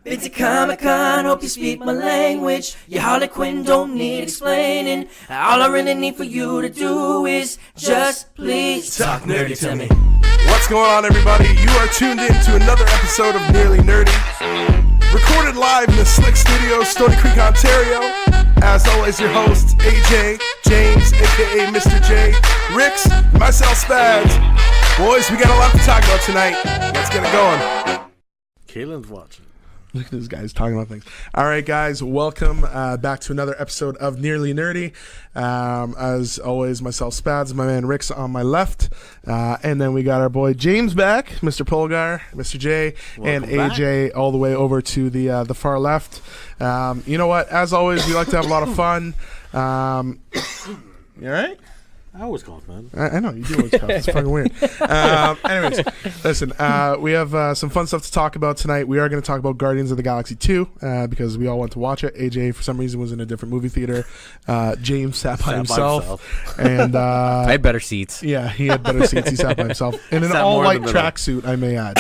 Been to Comic-Con, hope you speak my language. Your Harley Quinn don't need explaining. All I really need for you to do is just please talk nerdy to me. What's going on, everybody? You are tuned in to another episode of Nearly Nerdy. Recorded live in the Slick Studios, Stony Creek, Ontario. As always, your hosts, AJ, James, a.k.a. Mr. J, Ricks, myself, Spads. Boys, we got a lot to talk about tonight. Let's get it going. Kaylin's watching. Look at this guy's talking about things. All right, guys, welcome back to another episode of Nearly Nerdy. As always, myself, Spads, my man Rick's on my left, and then we got our boy James back, Mr. Polgar, Mr. J, welcome and AJ back. All the way over to the far left. You know what? As always, we like to have a lot of fun. You all right? I always cough, man. I know, you do always cough. It's fucking weird. Anyways, listen, we have some fun stuff to talk about tonight. We are going to talk about Guardians of the Galaxy 2 because we all went to watch it. AJ, for some reason, was in a different movie theater. James sat by himself. And I had better seats. Yeah, he had better seats. He sat by himself. In an all-white tracksuit, I may add.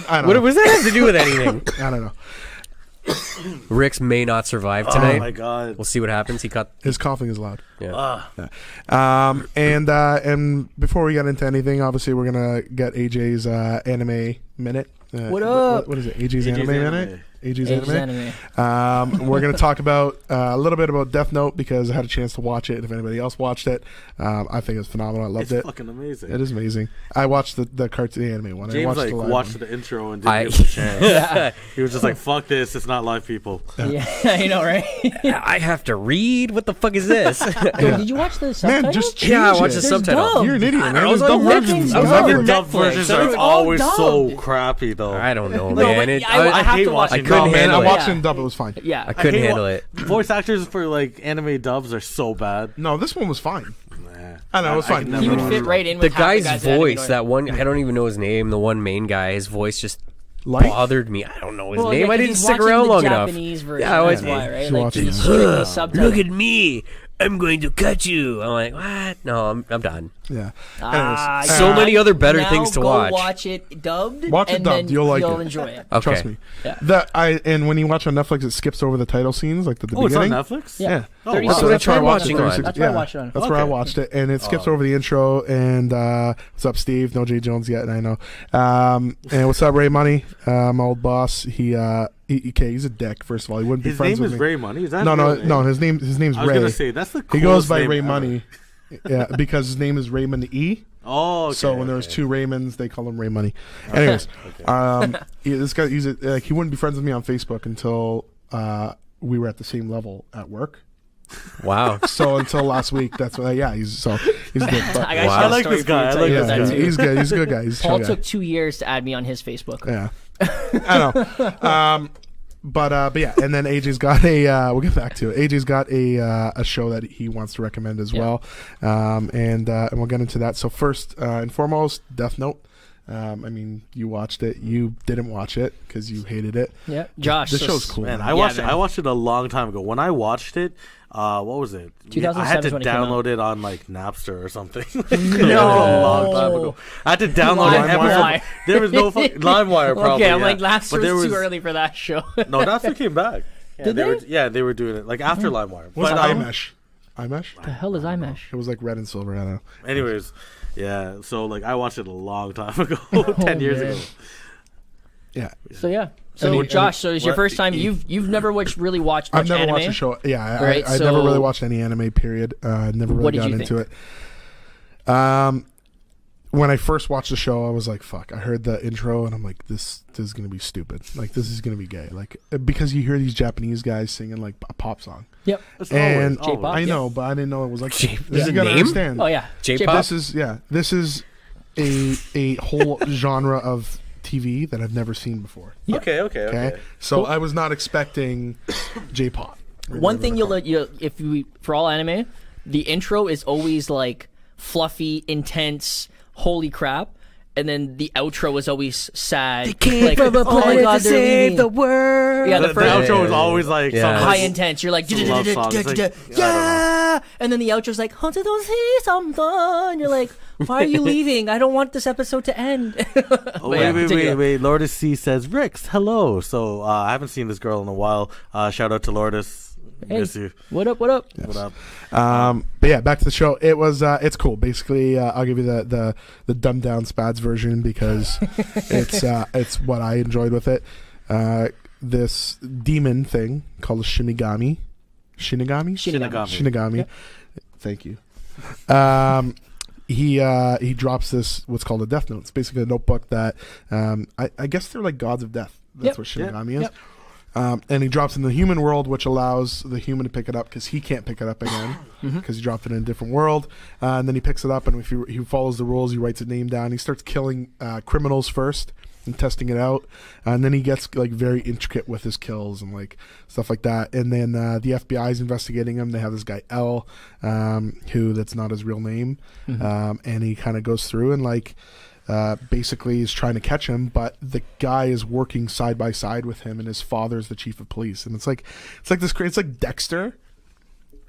I don't know. What does that have to do with anything? I don't know. Ricks may not survive tonight. Oh my god! We'll see what happens. His coughing is loud. Yeah. And before we get into anything, obviously we're gonna get AJ's anime minute. What up? What is it? AJ's anime minute. AJ's anime. We're going to talk about a little bit about Death Note because I had a chance to watch it. If anybody else watched it, I think it's phenomenal. I loved it. It's fucking amazing. It is amazing. I watched the cartoon anime one. James I watched the intro and didn't give it a chance. He was just like, "Fuck this! It's not live people." Yeah, you know, right? I have to read. What the fuck is this? Did you watch the subtitle? Man, just change I it. watched the subtitle. You're an idiot, man. I There's was dumb on versions. Netflix. I was on The Netflix. dub versions So are it's all always so dubbed. crappy, though. I don't know, No, man. but I have hate to watch watching it. couldn't Oh, man, I handle it. watched it in dub. It was fine. Yeah. I couldn't hate handle it. Voice actors for like anime dubs are so bad. No, this one was fine. Nah. I know, it was fine. He would fit right in The with half guy's guys that voice, anime. that one, I don't even know his name. The one main guy, his voice just Light? bothered me. I don't know his Well, name. yeah, I 'cause didn't he's stick watching around the long enough. Japanese version. Yeah, I That's was- why, right? He's Like, watching he's it. strictly subtitle. Look at me. I'm going to cut you. I'm like, what? No, I'm done. Yeah. So many other better now things to go watch. Watch it dubbed. Watch it and dubbed. then You'll like it. enjoy it. Okay. Trust me. Yeah. And when you watch on Netflix, it skips over the title scenes, like the Oh, it's on beginning. Netflix. Yeah. Oh, 30 wow. That's what I That's where tried watched watching it, on. 36 That's where I yeah. watched it on. That's where I Okay. watched it, and it skips over the intro. And what's up, Steve? No J Jones yet, I know. And what's up, Ray Money? My old boss. He's a dick. First of all, he wouldn't be His friends name with is me. Ray Money. Is that No. His name's I was Ray. gonna say that's the coolest He goes by name Ray ever. Money. Yeah, because his name is Raymond E. Oh, okay, So when there was two Raymonds, they call him Ray Money. Anyways, this guy, he wouldn't be friends with me on Facebook until we were at the same level at work. Wow. So until last week, that's what. Yeah, he's good. But, I got Wow. a I like story this for you to guy. I tell like you this about guy. that too. he's good. He's a good guy. He's a Paul chill guy. took 2 years to add me on his Facebook. Yeah, I know. But yeah, and then AJ's got a. We'll get back to it. AJ's got a show that he wants to recommend as well, and we'll get into that. So first and foremost, Death Note. I mean, you watched it. You didn't watch it because you hated it. Yeah, Josh. The so show's cool. Man, man. I watched man. it. I watched it a long time ago. When I watched it, what was it? 2007 I had to is when it came out. download it on like Napster or something. No. A long time ago. I had to download it. LimeWire. There was no fucking LimeWire. Probably. Okay, I'm yeah. like, last But was there too early for that show. No, Napster came back. Yeah, Did they? They were doing it like after LimeWire. What's But, iMesh? iMesh? The hell is iMesh? It was like red and silver. I don't know. anyways, yeah. So like I watched it a long time ago, 10 years man. ago. Yeah, So yeah. So Any- Josh, so it's your what- first time. You've never really watched I've much never anime. watched a show. Yeah, I Right, never so- really watched any anime. Period. Never really What did got you into it. When I first watched the show, I was like, "Fuck!" I heard the intro, and I'm like, "This is gonna be stupid. Like, this is gonna be gay. Like, because you hear these Japanese guys singing like a pop song, Yep. It's and always. J-pop. I know, but I didn't know it was like J- this. is You it gotta name? understand. Oh yeah. J-pop? This is a whole genre of TV that I've never seen before. Okay. Okay, so I was not expecting J-pop. or One whatever thing they're called. for all anime, the intro is always like fluffy, intense, holy crap. and then the outro was always sad. From a oh my planet god, to they're save leaving. the world. Yeah, The the first outro is always like Yeah. some high like, intense. You're like, some love song. It's like, I don't yeah, and then the outro's like, "How did those see something?" You're like, "Why are you leaving? I don't want this episode to end." Oh, But yeah, wait. continue. Lourdes C says, Ricks, hello. So I haven't seen this girl in a while. Shout out to Lourdes. Hey. Miss you. What up? What up? What up? But yeah, back to the show. It was it's cool. Basically, I'll give you the dumbed down Spads version because it's what I enjoyed with it. This demon thing called a Shinigami. Shinigami. Yep. Thank you. He drops this what's called a death note. It's basically a notebook that I guess they're like gods of death. That's Yep. what Shinigami is. Yep. And he drops in the human world, which allows the human to pick it up because he can't pick it up again because he dropped it in a different world. And then he picks it up, and if he follows the rules, he writes a name down. He starts killing criminals first and testing it out, and then he gets like very intricate with his kills and like stuff like that. And then the FBI is investigating him. They have this guy L, who that's not his real name, and he kind of goes through and like. Basically is trying to catch him, but the guy is working side by side with him, and his father's the chief of police, and it's like it's like Dexter.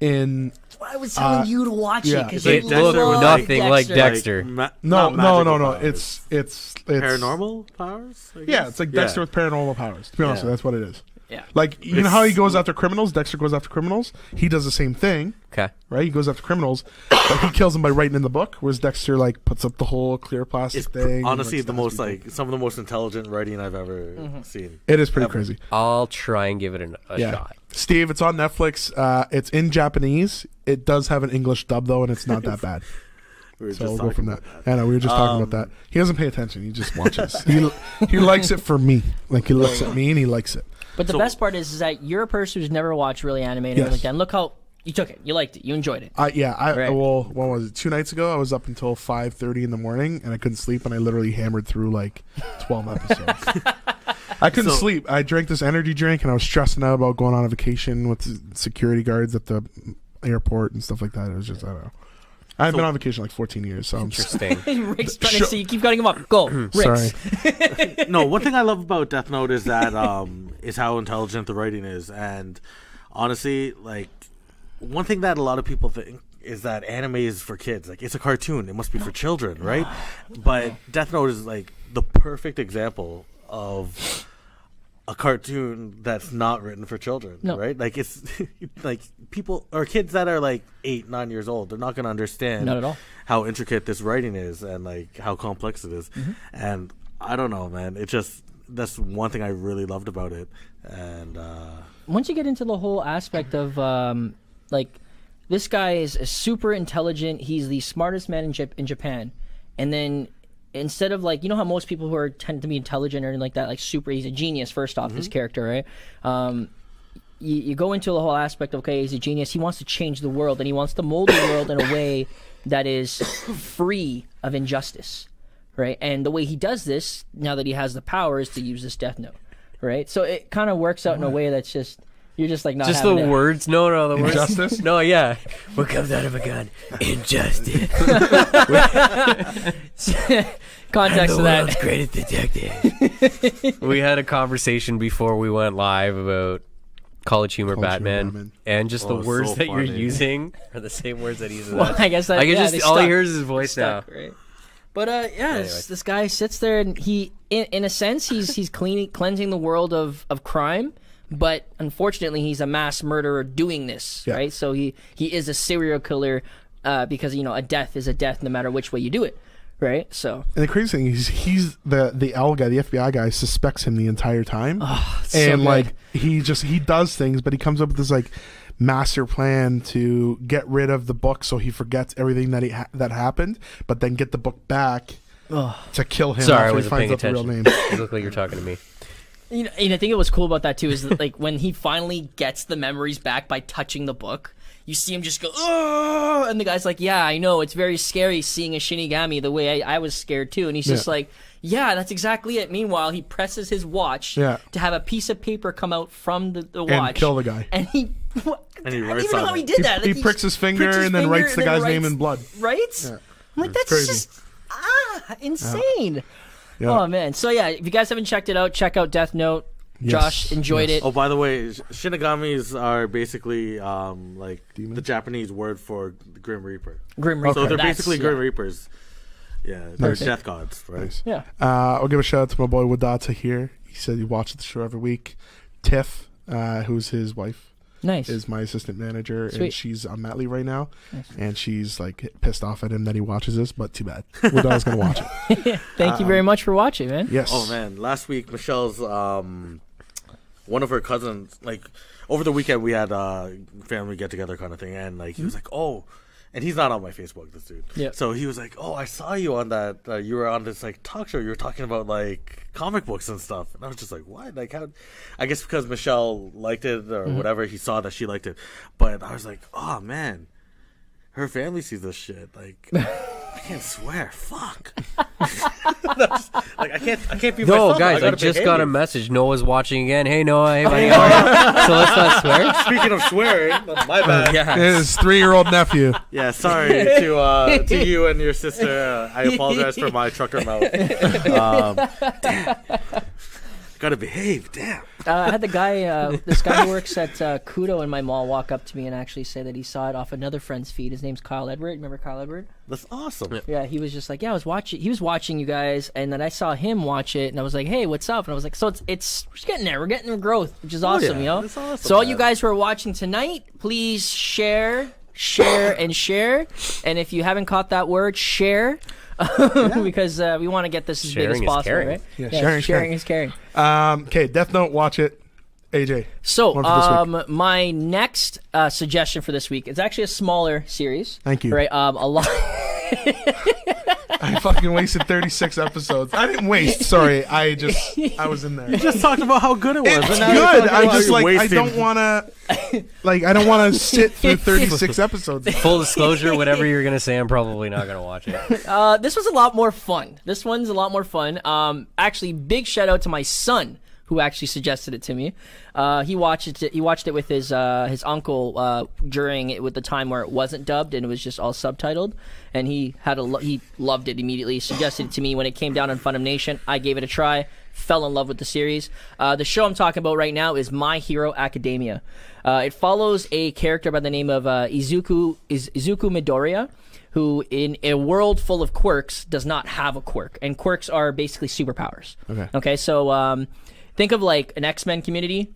In I was telling you to watch yeah. it because It you looked love nothing like Dexter. Dexter. no, powers. it's Paranormal powers? I Yeah, guess? it's like Dexter with paranormal powers. To be honest, Yeah. with you, that's what it is. Yeah. Like you know how he goes after criminals. Dexter goes after criminals. He does the same thing, Okay. right? He goes after criminals, but he kills them by writing in the book. Whereas Dexter like puts up the whole clear plastic It's thing. honestly and, the stabs most people. like some of the most intelligent writing I've ever seen. It is pretty ever. crazy. I'll try and give it a Yeah. shot. Steve, it's on Netflix. It's in Japanese. It does have an English dub though, and it's not that bad. We were So just we'll go talking from that. about that. I know we were just talking about that. He doesn't pay attention. He just watches. he likes it for me. Like he looks at me and he likes it. But the So- best part is that you're a person who's never watched really anime and everything like that. And look how you took it. You liked it. You enjoyed it. Well, what was it? 2 nights ago, I was up until 5:30 in the morning, and I couldn't sleep, and I literally hammered through like 12 episodes. I couldn't So- sleep. I drank this energy drink, and I was stressing out about going on a vacation with the security guards at the airport and stuff like that. It was just I don't know. I've been on vacation like 14 years, so I'm Interesting. Rick's trying to see. You keep cutting him up. Go, Rick. sorry. No, one thing I love about Death Note is that is how intelligent the writing is, and honestly, like one thing that a lot of people think is that anime is for kids. Like it's a cartoon; it must be for children, right? But Death Note is like the perfect example of a cartoon that's not written for children, No. right? Like it's like people or kids that are like 8, 9 years old, they're not going to understand Not at all. how intricate this writing is and like how complex it is. And I don't know, man. It just that's one thing I really loved about it. And Once you get into the whole aspect of like this guy is super intelligent. He's the smartest man in Japan, and then instead of like, you know how most people who are tend to be intelligent or anything like that, like super, he's a genius first off, this character, right? You go into the whole aspect of, okay, he's a genius, he wants to change the world, and he wants to mold the world in a way that is free of injustice, right? And the way he does this, now that he has the power, is to use this death note, right? So it kind of works out in a way that's just, you're just like not Just the having it. words. No, the words. Injustice? No, yeah. What comes out of a gun? Injustice. Context of that. greatest detective. We had a conversation before we went live about College Humor College Humor Batman, Batman. and just the Oh, words so that you're funny. using are the same words that he's using. Well, I guess that, I can yeah, just they all he stuck. hears is his voice now. Stuck, right? But yeah, Anyway. this guy sits there and he, in a sense, he's cleansing the world of crime. But unfortunately, he's a mass murderer doing this, Yeah. right? So he is a serial killer because a death is a death no matter which way you do it, right? So And the crazy thing is, he's the L guy, the FBI guy, suspects him the entire time, it's and so like good. he does things, but he comes up with this like master plan to get rid of the book, so he forgets everything that that happened, but then get the book back to kill him. Sorry, I after he wasn't paying finds out the real attention. name. You look like you're talking to me. And I think it was cool about that too is that, like when he finally gets the memories back by touching the book, you see him just go, oh, and the guy's like, yeah, I know, it's very scary seeing a Shinigami the way I was scared too. And he's just Yeah. like, yeah, that's exactly it. Meanwhile, he presses his watch Yeah. to have a piece of paper come out from the watch And kill the guy. And he, And he I don't writes even know on how he it. did that. He Like, pricks his finger pricks his and then finger writes the and then guy's name writes- in blood. Right? I'm like, that's crazy. just insane. Yeah. Oh man. So yeah, if you guys haven't checked it out, check out Death Note. Yes. Josh enjoyed it. Oh, by the way, Shinigamis are basically like Demons? the Japanese word for the Grim Reaper. Grim Reaper. So they're That's- basically yeah. Grim Reapers. Yeah, they're Nice. death gods, right? Nice. Yeah. I'll give a shout out to my boy Wadata here. He said he watches the show every week. Tiff, who's his wife, Nice. is my assistant manager, and Sweet. she's on mat leave right now. Nice. And she's like pissed off at him that he watches this, but too bad. Wadata's gonna watch it. Thank you very much for watching, man. Yes. Oh man, last week Michelle's one of her cousins, like over the weekend we had family get together kind of thing, and like he was like, oh, and he's not on my Facebook, this dude. Yeah. So he was like, oh, I saw you on that. You were on this like talk show. You were talking about like comic books and stuff, and I was just like, what? Like how? I guess because Michelle liked it or whatever, he saw that she liked it, but I was like, oh man, her family sees this shit. Like I can't swear. Fuck. Like I can't be No, myself. guys, I gotta just got a behave. message. Noah's watching again. Hey, Noah. Hey, buddy. How are you? So let's not swear. Speaking of swearing, my bad. His 3-year-old nephew. Yeah, sorry to you and your sister. I apologize for my trucker mouth. Damn. Gotta behave. Damn. I had this guy who works at Kudo in my mall walk up to me and actually say that he saw it off another friend's feed. His name's Kyle Edward. Remember Kyle Edward? That's awesome. Yeah, he was just like, yeah, he was watching you guys, and then I saw him watch it, and I was like, hey, what's up? And I was like, so it's we're getting there. We're getting growth, which is awesome, yeah. you know? That's awesome, So all you man. guys who are watching tonight, please share, and share. And if you haven't caught that word, share. Because we want to get this as Sharing big as is possible, caring. right? Yeah, sharing sharing is caring. Okay, Death Note, watch it. AJ. So, One for this week. my next suggestion for this week is actually a smaller series. Thank you. Right, a lot. I fucking wasted 36 episodes. I didn't waste. Sorry, I was in there. Just talked about how good it was. It's and now you're good. talking I about just you like I wasting- don't want to I don't want to sit through 36 episodes. Full disclosure, whatever you're going to say, I'm probably not going to watch it. This was a lot more fun. This one's a lot more fun. Actually, big shout out to my son who actually suggested it to me. He watched it with his uncle during it with the time where it wasn't dubbed and it was just all subtitled, and he loved it immediately. He suggested it to me when it came down on Funimation. I gave it a try. Fell in love with the series. The show I'm talking about right now is My Hero Academia. It follows a character by the name of Izuku Midoriya, who in a world full of quirks does not have a quirk, and quirks are basically superpowers. Okay, so think of like an X-Men community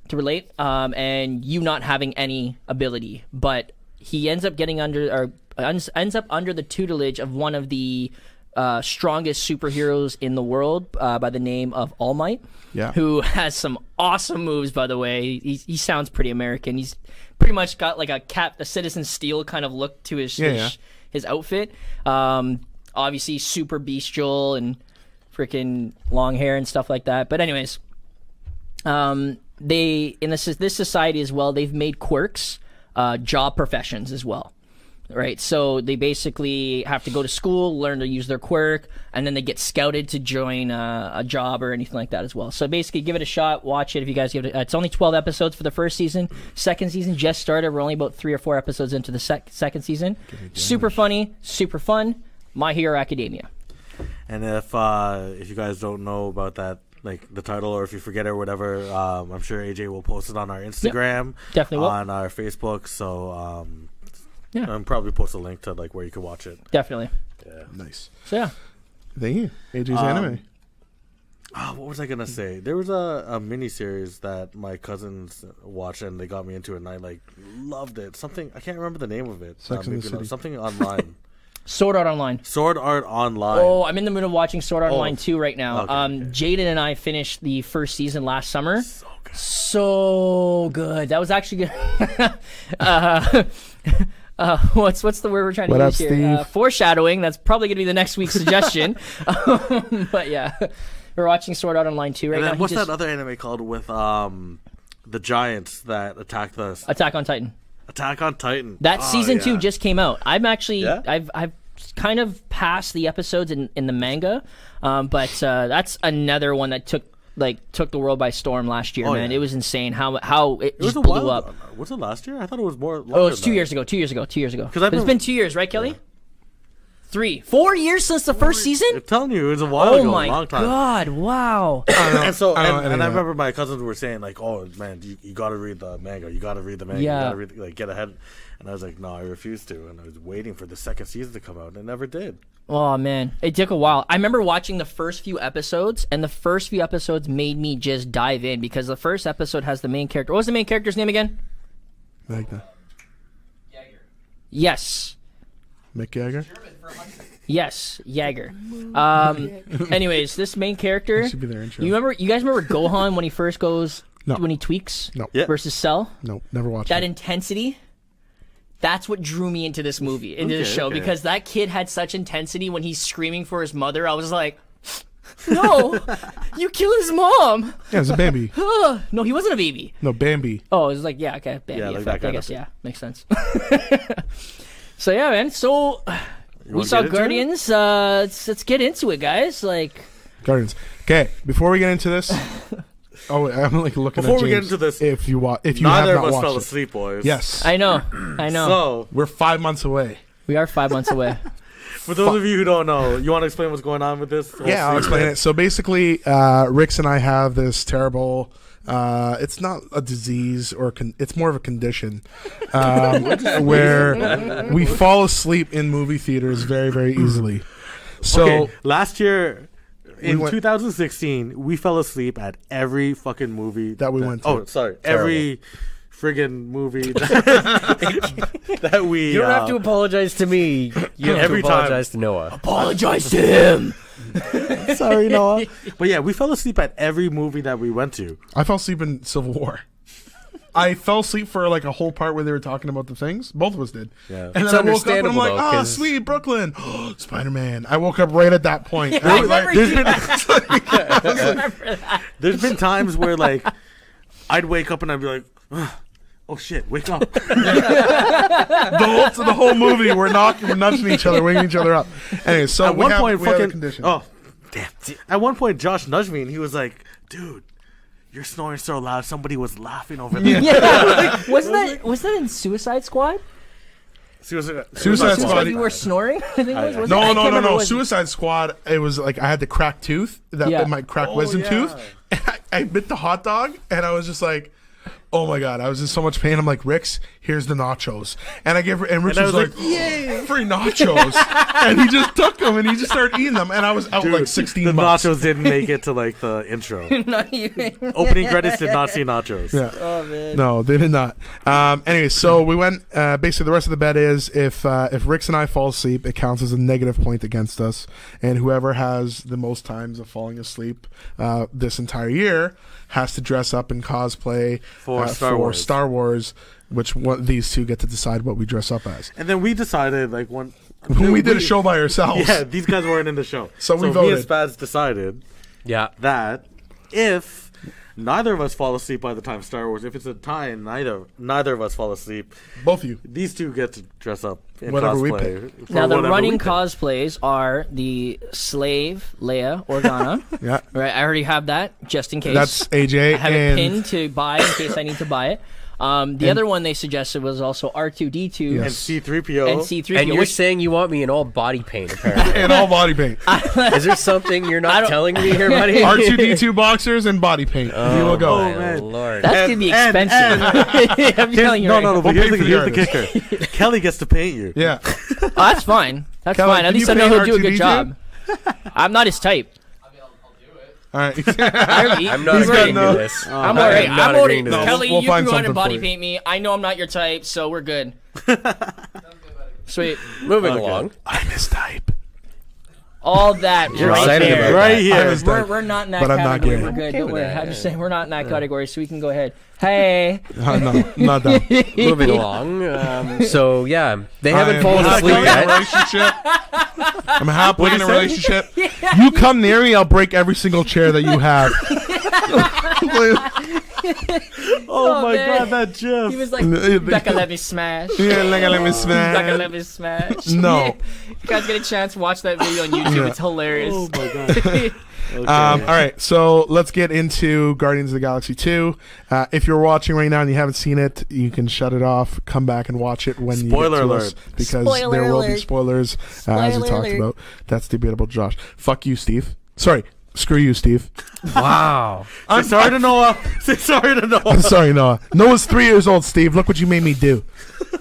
to relate, and you not having any ability, but he ends up ends up under the tutelage of one of the strongest superheroes in the world by the name of All Might, who has some awesome moves, by the way. He sounds pretty American. He's pretty much got like a Citizen Steel kind of look to his outfit. Obviously super bestial and freaking long hair and stuff like that. But anyways, they in this society as well, they've made quirks job professions as well. Right, so they basically have to go to school, learn to use their quirk, and then they get scouted to join a job or anything like that as well. So basically, give it a shot, watch it if you guys give it. It's only 12 episodes for the first season. Second season just started. We're only about 3 or 4 episodes into the second season. Super funny, super fun. My Hero Academia. And if you guys don't know about that, like the title, or if you forget it or whatever, I'm sure AJ will post it on our Instagram, definitely will. on our Facebook. So Yeah. and probably post a link to like where you can watch it. Definitely. Yeah. Nice. So yeah. Thank you. AJ's anime. What was I gonna say? There was a mini series that my cousins watched and they got me into it, and I like loved it. Something I can't remember the name of it. Sex and the maybe City. something online. Sword Art Online. Sword Art Online. Oh, I'm in the middle of watching Sword Art Oh. Online 2 right now. Okay, Jaden and I finished the first season last summer. So good. So good. That was actually good. What's the word we're trying to What use up, here? Steve? Foreshadowing. That's probably going to be the next week's suggestion. But yeah, we're watching Sword Art Online 2 right And now. then what's that other anime called with the giants that attacked us? Attack on Titan. Attack on Titan. That Oh, season 2 yeah. just came out. I'm actually Yeah? I've kind of passed the episodes in the manga, but that's another one that took the world by storm last year, Oh, man. yeah. It was insane how it It was just a blew while. up. Was it last year? I thought it was more. Oh, it's 2 years ago. 2 years ago. 'Cause I've It's been- been 2 years, right, Kelly? 4 years since the first season. I'm telling you, it was a while Oh ago, my a long time. god! Wow. And so, I don't know any and I of that. remember my cousins were saying like, "Oh man, you got to read the manga. You got to read the manga. Yeah. You got to read, like get ahead." And I was like, "No, I refuse to." And I was waiting for the second season to come out, and it never did. Oh man, it took a while. I remember watching the first few episodes, and the first few episodes made me just dive in because the first episode has the main character. What was the main character's name again? Magna. Yes. Mick Jagger. Yes, Jaeger. Anyways, this main character. That should be their intro. You guys remember Gohan when he first goes No. when he tweaks No. Yeah. versus Cell? No, never watched That it. intensity. That's what drew me into this movie, into this Okay, show, okay. because that kid had such intensity when he's screaming for his mother. I was like, "No, you kill his mom." Yeah, it's a Bambi. No, he wasn't a baby. No, Bambi. Oh, it was like, yeah, okay, Bambi Yeah, like effect, that I kind guess, of yeah, makes sense. So yeah, man. So we wanna saw get into it? Guardians. Let's get into it, guys. Like, Guardians. Okay, before we get into this, wait, I'm like looking Before at we get James. into this, if you have Neither not of us watched fell it. asleep, boys. Yes, I know. So, we're 5 months away. We are 5 months away. for those of you who don't know, you want to explain what's going on with this? Yeah, I'll explain it. So basically, Rix and I have this terrible. It's not a disease or it's more of a condition where we fall asleep in movie theaters very, very easily. So Okay, last year in went- 2016, we fell asleep at every fucking movie That we went to. Oh, sorry, every friggin' movie that we. You don't have to apologize to me. You have Every to time. apologize to Noah. Apologize to him. Sorry, Noah. But yeah, we fell asleep at every movie that we went to. I fell asleep in Civil War. I fell asleep for like a whole part where they were talking about the things. Both of us did. Yeah. And It's then I woke up and I'm understandable, like, though, oh, 'cause- sweet, Brooklyn. Spider-Man. I woke up right at that point. I remember There's you. been, I remember that. there's been times where like I'd wake up and I'd be like, oh shit, wake up. the whole movie, we're nudging each other, waking each other up. Anyway, so At one point, we have a fucking condition. oh, damn. At one point, Josh nudged me and he was like, dude, you're snoring so loud. Somebody was laughing over there. Yeah. Was that in Suicide Squad? Suicide Suicide Squad. you were snoring? I think it was. Was it? No, I can't no, no, remember no. what it was. Suicide Squad. It was like I had the cracked tooth, Yeah. my cracked wisdom yeah. tooth. And I bit the hot dog, and I was just like, "Oh my god!" I was in so much pain. I'm like, "Rix, here's the nachos," and I gave and Rix And I was was like, like, "Yay, free nachos!" And he just took them and he just started eating them, and I was out Dude, like 16 the bucks. nachos didn't make it to like the intro. Not even. Opening credits did not see nachos. Yeah. Oh man. No, they did not. Anyway, so we went. Basically, the rest of the bet is if Rix and I fall asleep, it counts as a negative point against us, and whoever has the most times of falling asleep this entire year has to dress up in cosplay For Star Wars. Star Wars, which these two get to decide what we dress up as. And then we decided like when We did a show by ourselves. Yeah, these guys weren't in the show. So we me voted. and Spads decided Yeah. that if neither of us fall asleep by the time Star Wars, if it's a tie and neither of us fall asleep, Both of you. these two get to dress up in Whatever we cosplay. for Now the whatever running we pick. cosplays are the slave Leia Organa. Yeah. Right, I already have that just in case. That's AJ. I have and it pinned to buy in case I need to buy it. The other one they suggested was also R2D2 and Yes. C-3PO. and C3PO. And you're which- saying you want me in all body paint, apparently. and all body paint. Is there something you're I not don't- telling me here, buddy? R2D2 boxers and body paint. you will go. My man. Lord. that's And- gonna be and- expensive. I'm telling you. no, right no, now. no. But We'll here's pay the, for the here's the kicker. Kelly gets to paint you. Yeah. Oh, that's fine. That's Kelly, fine. At can least you I know paint he'll do a good R2D2? job. I'm not his type. All right. I'm not He's got agreeing no- to this. I'm alright. not I'm agreeing already. to this. Kelly, We'll you find can go ahead and something body for you. paint me. I know I'm not your type, so we're good. Sweet. Moving Okay. along. I'm his type. All that You're right excited there. about Right that. here. was We're, type. we're not in that But I'm not category. gay. We're good. Okay Don't with worry. that, I'm just saying we're not in that category, so we can go ahead. Hey. No, not that. Moving along. So, yeah. They I haven't am fallen happily asleep in a yet. relationship. I'm happily in a say? relationship. You come near me, I'll break every single chair that you have. Oh my man. god, that GIF. He was like, Becca, let me smash. Yeah, let me Becca, smash. let me smash. No. You guys get a chance, watch that video on YouTube. Yeah. It's hilarious. Oh my god. All right, so let's get into Guardians of the Galaxy 2. If you're watching right now and you haven't seen it, you can shut it off, come back and watch it when Spoiler you get to us, alert. because Spoiler there will be alert. spoilers as we Spoiler talked alert. about. That's debatable, Josh. Fuck you, Steve. Sorry, screw you, Steve. Wow. I'm sorry to Noah. Say sorry to Noah. I'm sorry, Noah. Noah's 3 years old, Steve. Look what you made me do.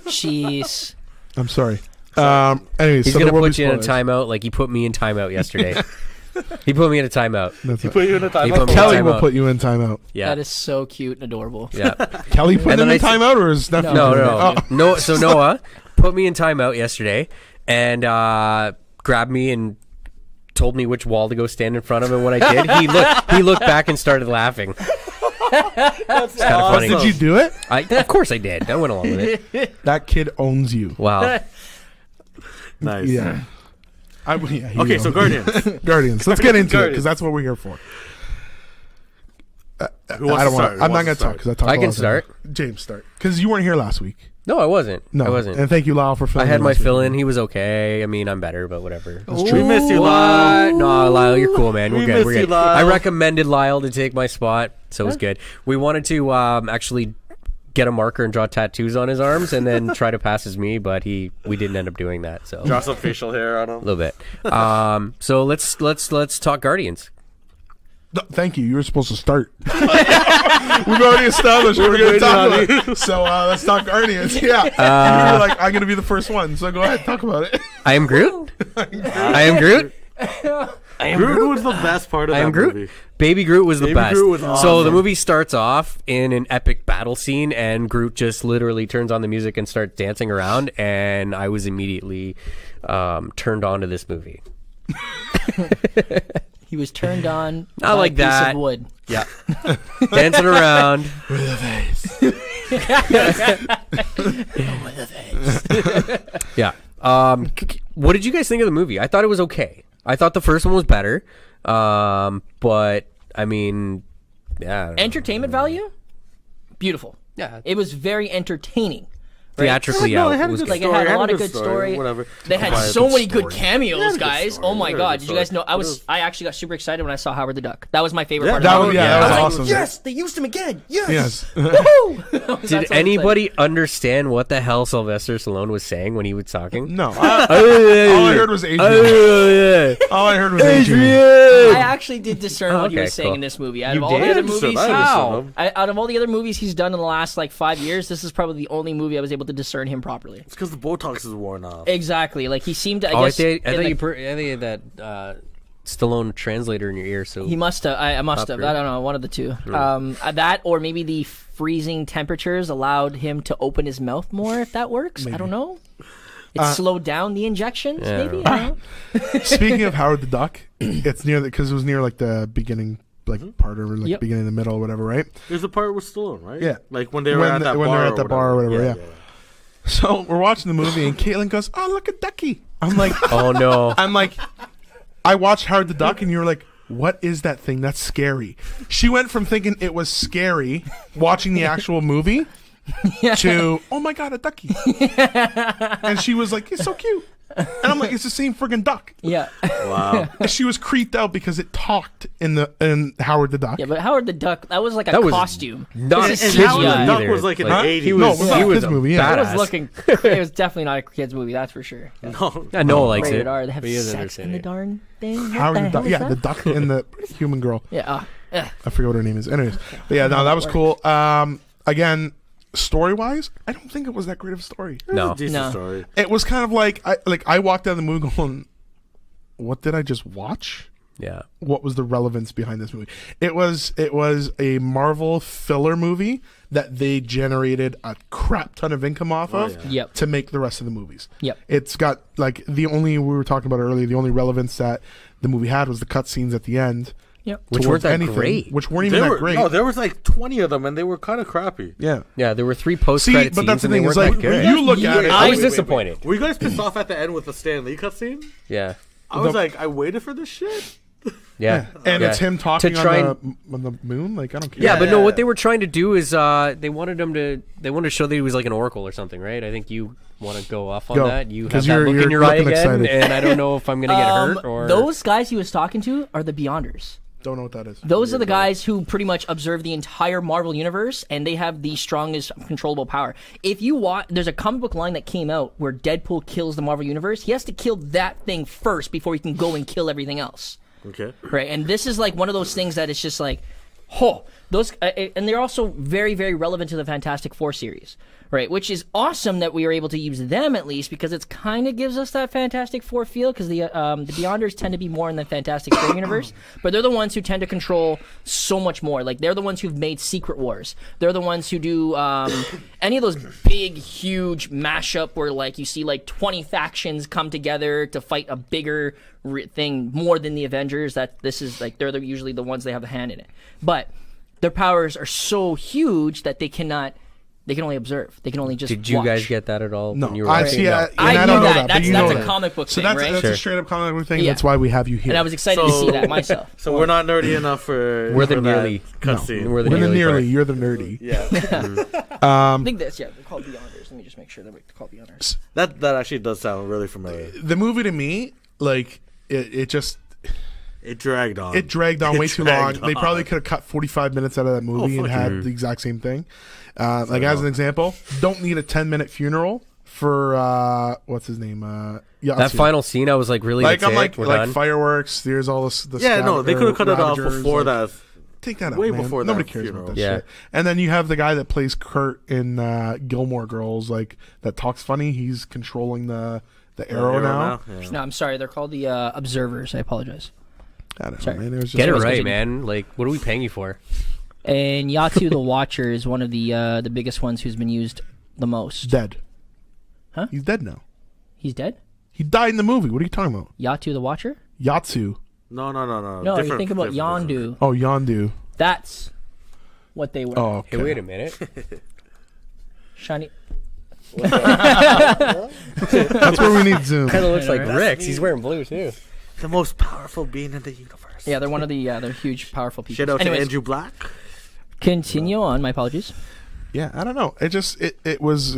Jeez. I'm sorry. Anyways, He's so gonna there will put be you in a spoilers. timeout like he put me in timeout yesterday. He put me in a timeout. That's it. Put you in a He timeout. put me Kelly in will timeout. put you in timeout. Yeah. That is so cute and adorable. Yeah. Kelly put And him then in I s- timeout, or is nephew? No, doing no, it? Oh. no. So Noah put me in timeout yesterday and grabbed me and told me which wall to go stand in front of. And when I did, he looked back and started laughing. It's kind of funny. Did you do it? Of course I did. I went along with it. That kid owns you. Wow. Nice. Yeah. Yeah, he Okay, so owns- Guardians. Guardians. Let's get into it Guardians. because that's what we're here for. Who I wants don't to want. start? I'm Who not wants going to to talk because I talk. I a can lot start. James, start because you weren't here last week. No, I wasn't. No, I wasn't. And thank you, Lyle, for I filming. had my last week. fill-in. He was okay. I mean, I'm better, but whatever. We missed you, Lyle. No, Lyle, you're cool, man. We're We good. miss We're you, good. Lyle. I recommended Lyle to take my spot, so it was good. We wanted to actually get a marker and draw tattoos on his arms, and then try to pass as me, but we didn't end up doing that. So Draw some facial hair on him. a little bit. So let's talk Guardians. No, thank you. You were supposed to start. We've already established what we're going to talk about. So let's talk Guardians. Yeah. You were like, I'm going to be the first one. So go ahead, talk about it. I am Groot. I am Groot. Groot was the best part of I that am Groot. movie. Baby Groot was the Baby best. Groot was So awesome. the movie starts off in an epic battle scene, and Groot just literally turns on the music and starts dancing around, and I was immediately turned on to this movie. He was turned on Not by like a piece that. of wood. Yeah. Dancing around. Yeah. What did you guys think of the movie? I thought it was okay. I thought the first one was better. But I mean, yeah. I don't know. Entertainment value? Beautiful. Yeah. It was very entertaining. Theatrically, No, yeah. it had a was good Like, it story. had a Had lot a of good good story, story. whatever. They had Had a so good many good story. cameos, Had a good guys. story. Oh my Had a god! good Did you guys story. know? I actually got super excited when I saw Howard the Duck. That was my favorite Yeah, part. That of was, the yeah, movie. that was I awesome. Yes, they used him again. Yes. Yes. Woohoo! Did anybody understand what the hell Sylvester Stallone was saying when he was talking? No. All I heard was Adrian. All I heard was Adrian. I actually did discern what he okay, was saying cool. in this movie. Out You of all the did? other movies, How? out of all the other movies he's done in the last like 5 years, this is probably the only movie I was able to discern him properly. It's because the Botox is worn off. Exactly. Like he seemed to. I Oh, I guess think in the- you had that Stallone translator in your ear. So he must have. I must have. Upgrade. I don't know. One of the two. That or maybe the freezing temperatures allowed him to open his mouth more. If that works, I don't know. It slowed down the injections. Yeah, Maybe. I don't know. Speaking of Howard the Duck, it's near because it was near like the beginning, like part or like Yep. beginning, the middle, or whatever, right? There's a part with Stallone, right? Yeah. Like when they were at that bar. when they're or at the bar or whatever. Yeah. yeah. So we're watching the movie, and Caitlin goes, "Oh, look at Ducky." I'm like, oh no. I'm like, I watched Howard the Duck, and you were like, "What is that thing? That's scary." She went from thinking it was scary watching the actual movie to, "Oh my god, a ducky!" And she was like, "It's so cute." And I'm like, "It's the same friggin' duck." Yeah. Wow. And she was creeped out because it talked in Howard the Duck. Yeah, but Howard the Duck, that was like a That was costume. Not This a is kid's Howard movie the Duck either. was like in the Huh? 80s. He No, was, it's not he a was kid's a movie, yeah. It was badass. looking. It was definitely not a kids movie. That's for sure. Yeah. No. Yeah, Noah likes Rated it. R. They have but he doesn't sex understand in the it. darn thing. What Howard the the hell Duck, is yeah, that? the duck and the human girl. Yeah. I forget what her name is. Anyways, but yeah, no, that was cool. Again, story wise, I don't think it was that great of a story. No. Decent No. story. It was kind of like I walked out of the movie going, "What did I just watch? Yeah. What was the relevance behind this movie?" It was a Marvel filler movie that they generated a crap ton of income off of yeah. Yep. to make the rest of the movies. Yep. It's got like we were talking about earlier, the only relevance that the movie had was the cutscenes at the end. Yep. Which towards weren't that great. Which weren't even that great. No, there was like 20 of them, and they were kind of crappy. Yeah. Yeah, there were 3 See, post-credit but that's scenes, the and they thing. Is weren't like that when good. you look at it, I was Wait, wait, disappointed. Were you guys pissed off at the end with the Stan Lee cutscene? Yeah. I was like, I waited for this shit. Yeah. And Yeah. it's him talking To try on the moon. Like I don't care. Yeah, but no, yeah. what they were trying to do is they wanted to show that he was like an oracle or something, right? I think you want to go off on Go. that. You have 'Cause that you're- look you're in your eye looking again, excited. and I don't know if I'm gonna get hurt or Those guys he was talking to are the Beyonders. Don't know what that is. Those are the guys who pretty much observe the entire Marvel universe, and they have the strongest controllable power. If you watch, there's a comic book line that came out where Deadpool kills the Marvel universe. He has to kill that thing first before he can go and kill everything else. Okay. Right, and this is like one of those things that it's just like, those, and they're also very, very relevant to the Fantastic Four series, right? Which is awesome that we are able to use them at least because it's kind of gives us that Fantastic Four feel because the Beyonders tend to be more in the Fantastic Four universe, but they're the ones who tend to control so much more. Like they're the ones who've made Secret Wars. They're the ones who do any of those big, huge mashup where like you see like 20 factions come together to fight a bigger thing more than the Avengers. That this is like they're usually the ones they have a hand in it, but their powers are so huge that they can only observe. They can only just Did you watch. guys get that at all No, when you were I watching? see. No. And I I knew don't know that. that. but That's- you that's know a that. comic book so thing, that's, right? That's Sure. a straight up comic book thing. Yeah. That's why we have you here. And I was excited to see that myself. So we're not nerdy enough for. We're the for that nearly- cutscene. we're the We're the nearly nearly. part. You're the nerdy. Yeah. I think that's they're called Beyonders. Let me just make sure that they're called Beyonders. that actually does sound really familiar. The movie to me, like it just It dragged on. it dragged on way too long. dragged They on. probably could have cut 45 minutes out of that movie and had the exact same thing. Like as an example, don't need a 10-minute funeral for what's his name? That Yatsu. final scene, I was like, really? Like that's I'm it? like We're like done? fireworks. There's all this. The Yeah, no, they could have cut it off Ravagers, before like, that. Take that out, way man. before that Nobody cares funeral. about that Yeah. shit. And then you have the guy that plays Kurt in Gilmore Girls, like that talks funny. He's controlling the arrow now. Yeah. No, I'm sorry. They're called the Observers. I apologize. I don't know, Sorry. man. It was just Get it Sorry, right, continue. man. Like, what are we paying you for? And Yatu the Watcher is one of the biggest ones who's been used the most. dead. Huh? He's dead now. He's dead? He died in the movie. What are you talking about? Yatu the Watcher? Yatsu. No. No, you Different- think about different. Yondu. Oh, Yondu. That's what they were. Oh, okay. Hey, wait a minute. Shiny. That's where we need Zoom. Kind of looks like Right. Rex. He's wearing blue too. The most powerful being in the universe. Yeah, they're one of the they're huge, powerful people. Shout out Anyways, to Andrew Black. continue on. My apologies. Yeah, I don't know. It just it was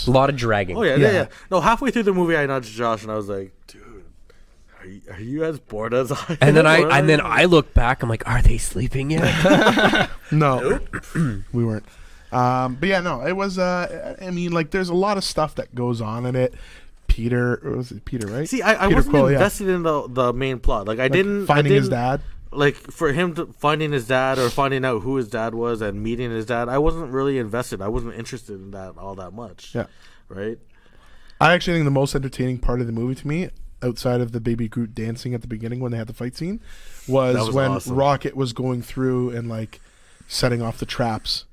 A lot of dragging. Oh yeah, Yeah. yeah. No, halfway through the movie, I nudged Josh and I was like, "Dude, are you as bored as I?" And then am?" I look back. I'm like, are they sleeping yet? no, we weren't. But yeah, no, it was. I mean, like, there's a lot of stuff that goes on in it. Peter, was it Peter, right? See, I Peter wasn't Quill, yeah. invested in the main plot. Like I Like, didn't finding I his didn't- dad. Like for him to finding his dad or finding out who his dad was and meeting his dad, I wasn't really invested. I wasn't interested in that all that much. Yeah. Right. I actually think the most entertaining part of the movie to me, outside of the baby Groot dancing at the beginning when they had the fight scene, was, That was when awesome. Rocket was going through and like setting off the traps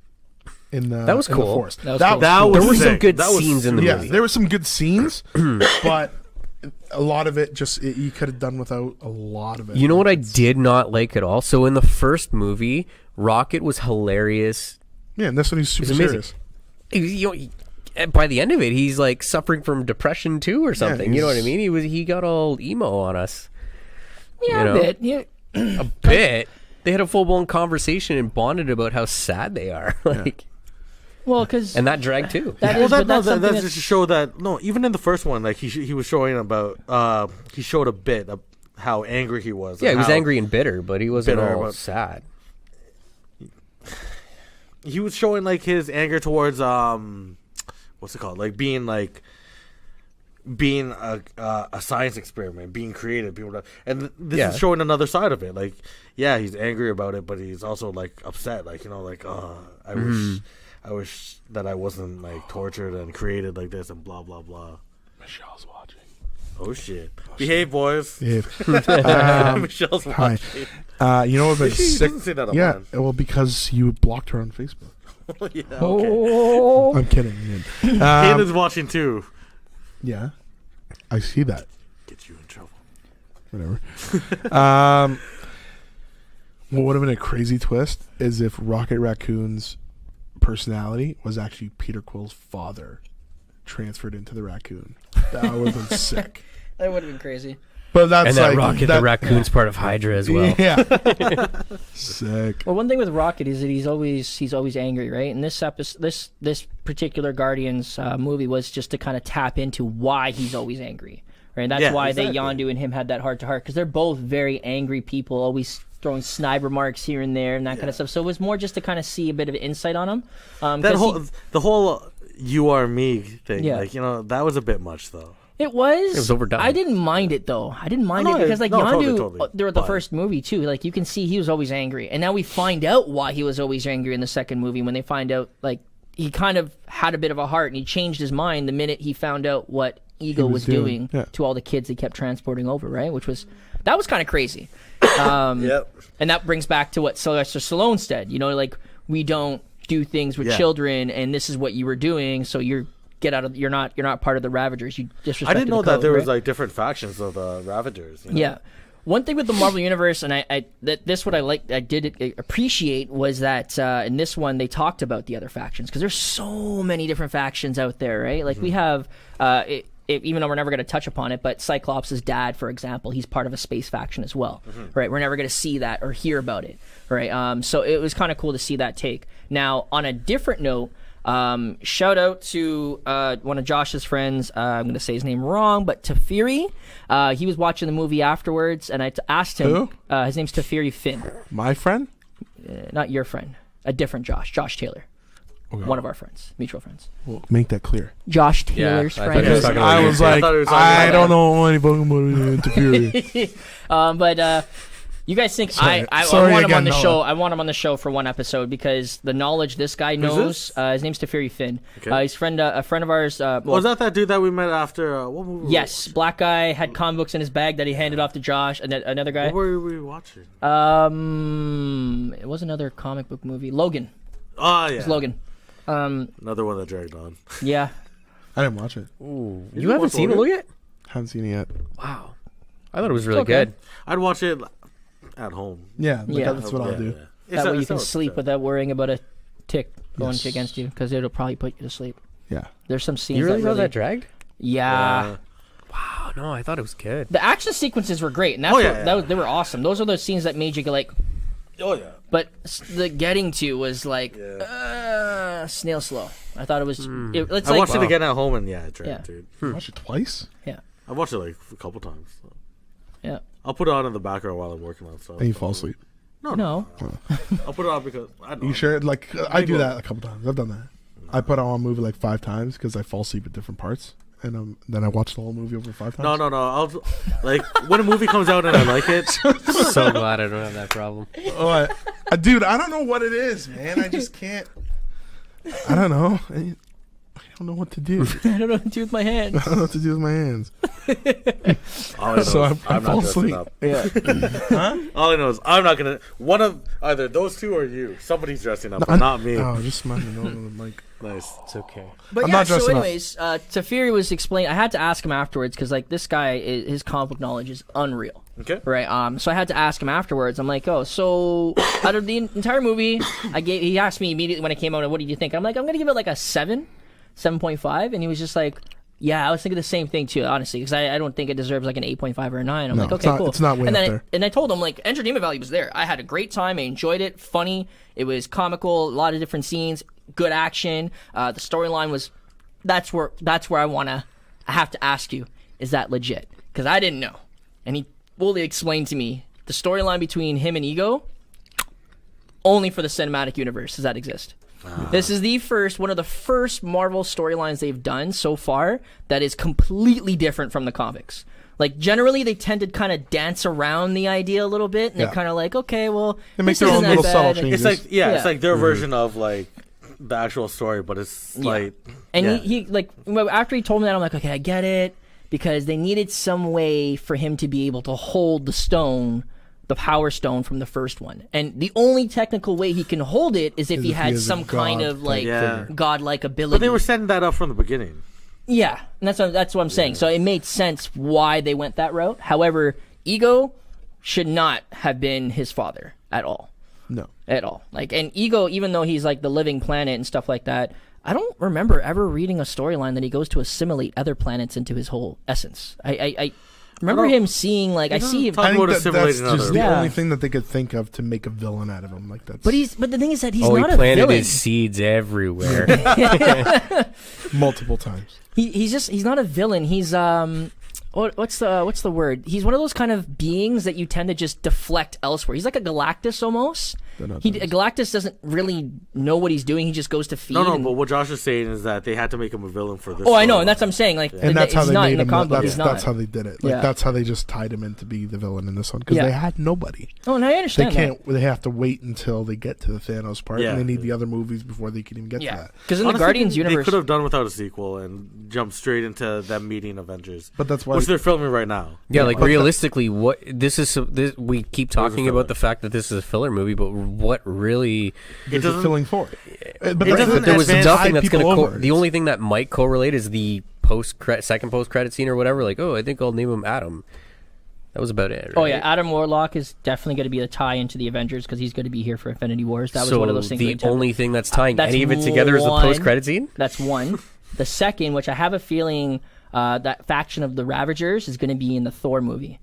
in the That was in the cool. forest. That was cool. That cool. was There were some sick. good That was scenes in the yeah, movie. there were some good scenes, but a lot of it just you could have done without a lot of it. You know what I did not like at all? So in the first movie, Rocket was hilarious. Yeah, and this one he's super amazing. serious. By the end of it, he's like suffering from depression too, or something. You know what I he's- mean? He got all emo on us Yeah, You know? a bit. Yeah. a bit. They had a full blown conversation and bonded about how sad they are, like, Well, because and that dragged too. that Well, is, that, but that's something that's that's just to show that even in the first one, like he was showing about he showed a bit of how angry he was. Yeah, he and was how angry and bitter, but he wasn't Bitter, all but- sad. He was showing like his anger towards what's it called? Like being a science experiment, being creative, and this Yeah. is showing another side of it. Like, yeah, he's angry about it, but he's also like upset. Like, like, I wish that I wasn't like tortured and created like this, and blah blah blah. Michelle's watching. Oh shit! Behave, boys. Yeah. Michelle's Hi. watching. You know what? Been She sick. doesn't say that Yeah, online. well, because you blocked her on Facebook. Yeah, okay. Oh. I'm kidding. Hayden's watching too. Yeah, I see that. Get you in trouble. Whatever. What would have been a crazy twist is if Rocket Raccoon's personality was actually Peter Quill's father transferred into the raccoon. That would have been sick. That would have been crazy. But that's And that like Rocket the Raccoon's part of Hydra as well. Yeah. Sick. Well, one thing with Rocket is that he's always angry, right? And this particular Guardians movie was just to kind of tap into why he's always angry, right? And that's Yeah, why exactly. Yondu and him had that heart to heart, because they're both very angry people, always throwing snide remarks here and there and that kind of stuff. So it was more just to kind of see a bit of insight on him. The whole "you are me" thing, Yeah. like, that was a bit much though. It was. It was overdone. I didn't mind it though. I didn't mind No, it because like no, Yondu, totally. they're the But- first movie too. Like you can see he was always angry, and now we find out why he was always angry in the second movie when they find out like he kind of had a bit of a heart and he changed his mind the minute he found out what Ego was was doing. doing Yeah. to all the kids he kept transporting over. Right, that was kind of crazy. Yep. And that brings back to what Sylvester Stallone said. Like we don't do things with Yeah. children, and this is what you were doing, so you're not part of the Ravagers. You disrespected I didn't know the that code, there was right? like different factions of the Ravagers. Yeah. One thing with the Marvel Universe, and I did appreciate was that in this one they talked about the other factions, because there's so many different factions out there, right? Like we have, even though we're never going to touch upon it, but Cyclops' dad, for example, he's part of a space faction as well, right? We're never going to see that or hear about it, right? So it was kind of cool to see that take. Now, on a different note, shout out to one of Josh's friends. I'm going to say his name wrong, but Teferi. He was watching the movie afterwards, and I asked him. Who? His name's Teferi Finn, My friend? not your friend, a different Josh Taylor, Okay. one of our friends, mutual friends. Well, make that clear. Josh Taylor's I thought friend. he was Because talking about I you. was I like, thought he was talking I about don't know any Pokemon interfere. But you guys think Sorry. I Sorry want him again, on the Noah. show? I want him on the show for one episode because the knowledge this guy knows. His name's Teferi Finn. Okay. He's a friend of ours. Was that dude that we met after? What movie? Yes, black guy had comic books in his bag that he handed off to Josh. And another guy. What were we watching? It was another comic book movie. Logan. Oh yeah, It's Logan. another one that dragged on. Yeah. I didn't watch it. You haven't seen it yet? Haven't seen it yet. Wow. I thought it was really okay. good. I'd watch it at home. Yeah, Yeah. that's what I'll do. That way you can sleep without worrying about a tick going Yes. against you, because it'll probably put you to sleep. Yeah. There's some scenes You really that know really... that dragged? Yeah. Oh, no, I thought it was good. The action sequences were great, and that's Oh, yeah, what, yeah. that was, they were awesome. Those are the scenes that made you go like... Oh yeah. But the getting to was like snail slow. I thought it was. It's I like watched it again at home and it dragged, Yeah. dude. Watch it twice? I watched it like a couple times. So. Yeah. I'll put it on in the background while I'm working on stuff. And you fall asleep. No. I'll put it on because I don't know. You sure? Like, I do that a couple times. I've done that. I put on a movie like 5 times because I fall asleep at different parts. And then I watch the whole movie over 5 times. No. I'll like when a movie comes out and I like it. So glad I don't have that problem. Oh, dude, I don't know what it is, man. I just can't. I don't know. I don't know what to do. I don't know what to do with my hands. I don't know what to do with my hands. All I know So is I I'm fall not dressing asleep. up. Yeah. All I know is I'm not gonna. One of either those two or you. Somebody's dressing up, but not me. Oh, just mind me. Like, Nice. It's okay. But I'm yeah, not so dressing up. anyways, Teferi was explaining. I had to ask him afterwards because like this guy, his comic book knowledge is unreal. Okay. Right. So I had to ask him afterwards. I'm like, oh, so out of the entire movie, he asked me immediately when it came out, what did you think? I'm like, I'm gonna give it like a 7.5, and he was just like, yeah, I was thinking the same thing too, honestly, because I don't think it deserves like an 8.5 or a 9. I'm No, like, it's okay, not- cool. it's not way and up then there. and I told him like entertainment value was there. I had a great time. I enjoyed it. Funny. It was comical. A lot of different scenes. Good action. The storyline was. That's where I have to ask you, is that legit? Because I didn't know, and he fully explained to me the storyline between him and Ego. Only for the cinematic universe does that exist. This is one of the first Marvel storylines they've done so far that is completely different from the comics. Like, generally, they tend to kind of dance around the idea a little bit, and Yeah. they're kind of like, okay, well, They make this their isn't own that little bad. subtle changes. It's like it's Yeah. like their version of like the actual story, but it's like. And yeah. he like, well, after he told me that, I'm like, okay, I get it, because they needed some way for him to be able to hold the stone, the Power Stone from the first one. And the only technical way he can hold it is if he if he had is a some kind of like Yeah. godlike ability. But they were setting that up from the beginning. Yeah, and that's what I'm saying. So it made sense why they went that route. However, Ego should not have been his father at all. no. At all. Like, and Ego, even though he's like the living planet and stuff like that, I don't remember ever reading a storyline that he goes to assimilate other planets into his whole essence. remember him seeing like I see. talk I think about that's assimilating just others. the Yeah. only thing that they could think of to make a villain out of him. Like that's. But the thing is that he's Oh, he not a planted villain. his seeds everywhere. multiple times. He's not a villain. He's what's the word? He's one of those kind of beings that you tend to just deflect elsewhere. He's like a Galactus almost. Galactus doesn't really know what he's doing. He just goes to feed. No, and- but what Josh is saying is that they had to make him a villain for this. Oh, I know, and storyline. that's what I'm saying. Like, And that's how he's they not made in the him. comic book. He's not. That's how they did it. Like Yeah. that's how they just tied him in to be the villain in this one because Yeah. they had nobody. Oh, and I They understand can't. They have to wait until they get to the Thanos part, Yeah. and they need the other movies before they can even get that. to Yeah, that. because in the Honestly, Guardians they universe, could have done without a sequel and jumped straight into them meeting Avengers, But that's why. which they're filming right now. Yeah, like But realistically, what this is. We keep talking filler. about the fact that this is a filler movie, but what really? There's a doesn't- filling for it. But it that's- doesn't There was advance nothing tied that's going people to. over. The only thing that might correlate is the second post credit scene or whatever. Like, oh, I think I'll name him Adam. That was about it. Right? oh yeah, Adam Warlock is definitely going to be a tie into the Avengers because he's going to be here for Infinity Wars. That was so one of those things. the we talked- only thing that's tying That's any of it together is the one. post credit scene. That's one. The second, which I have a feeling that faction of the Ravagers is going to be in the Thor movie.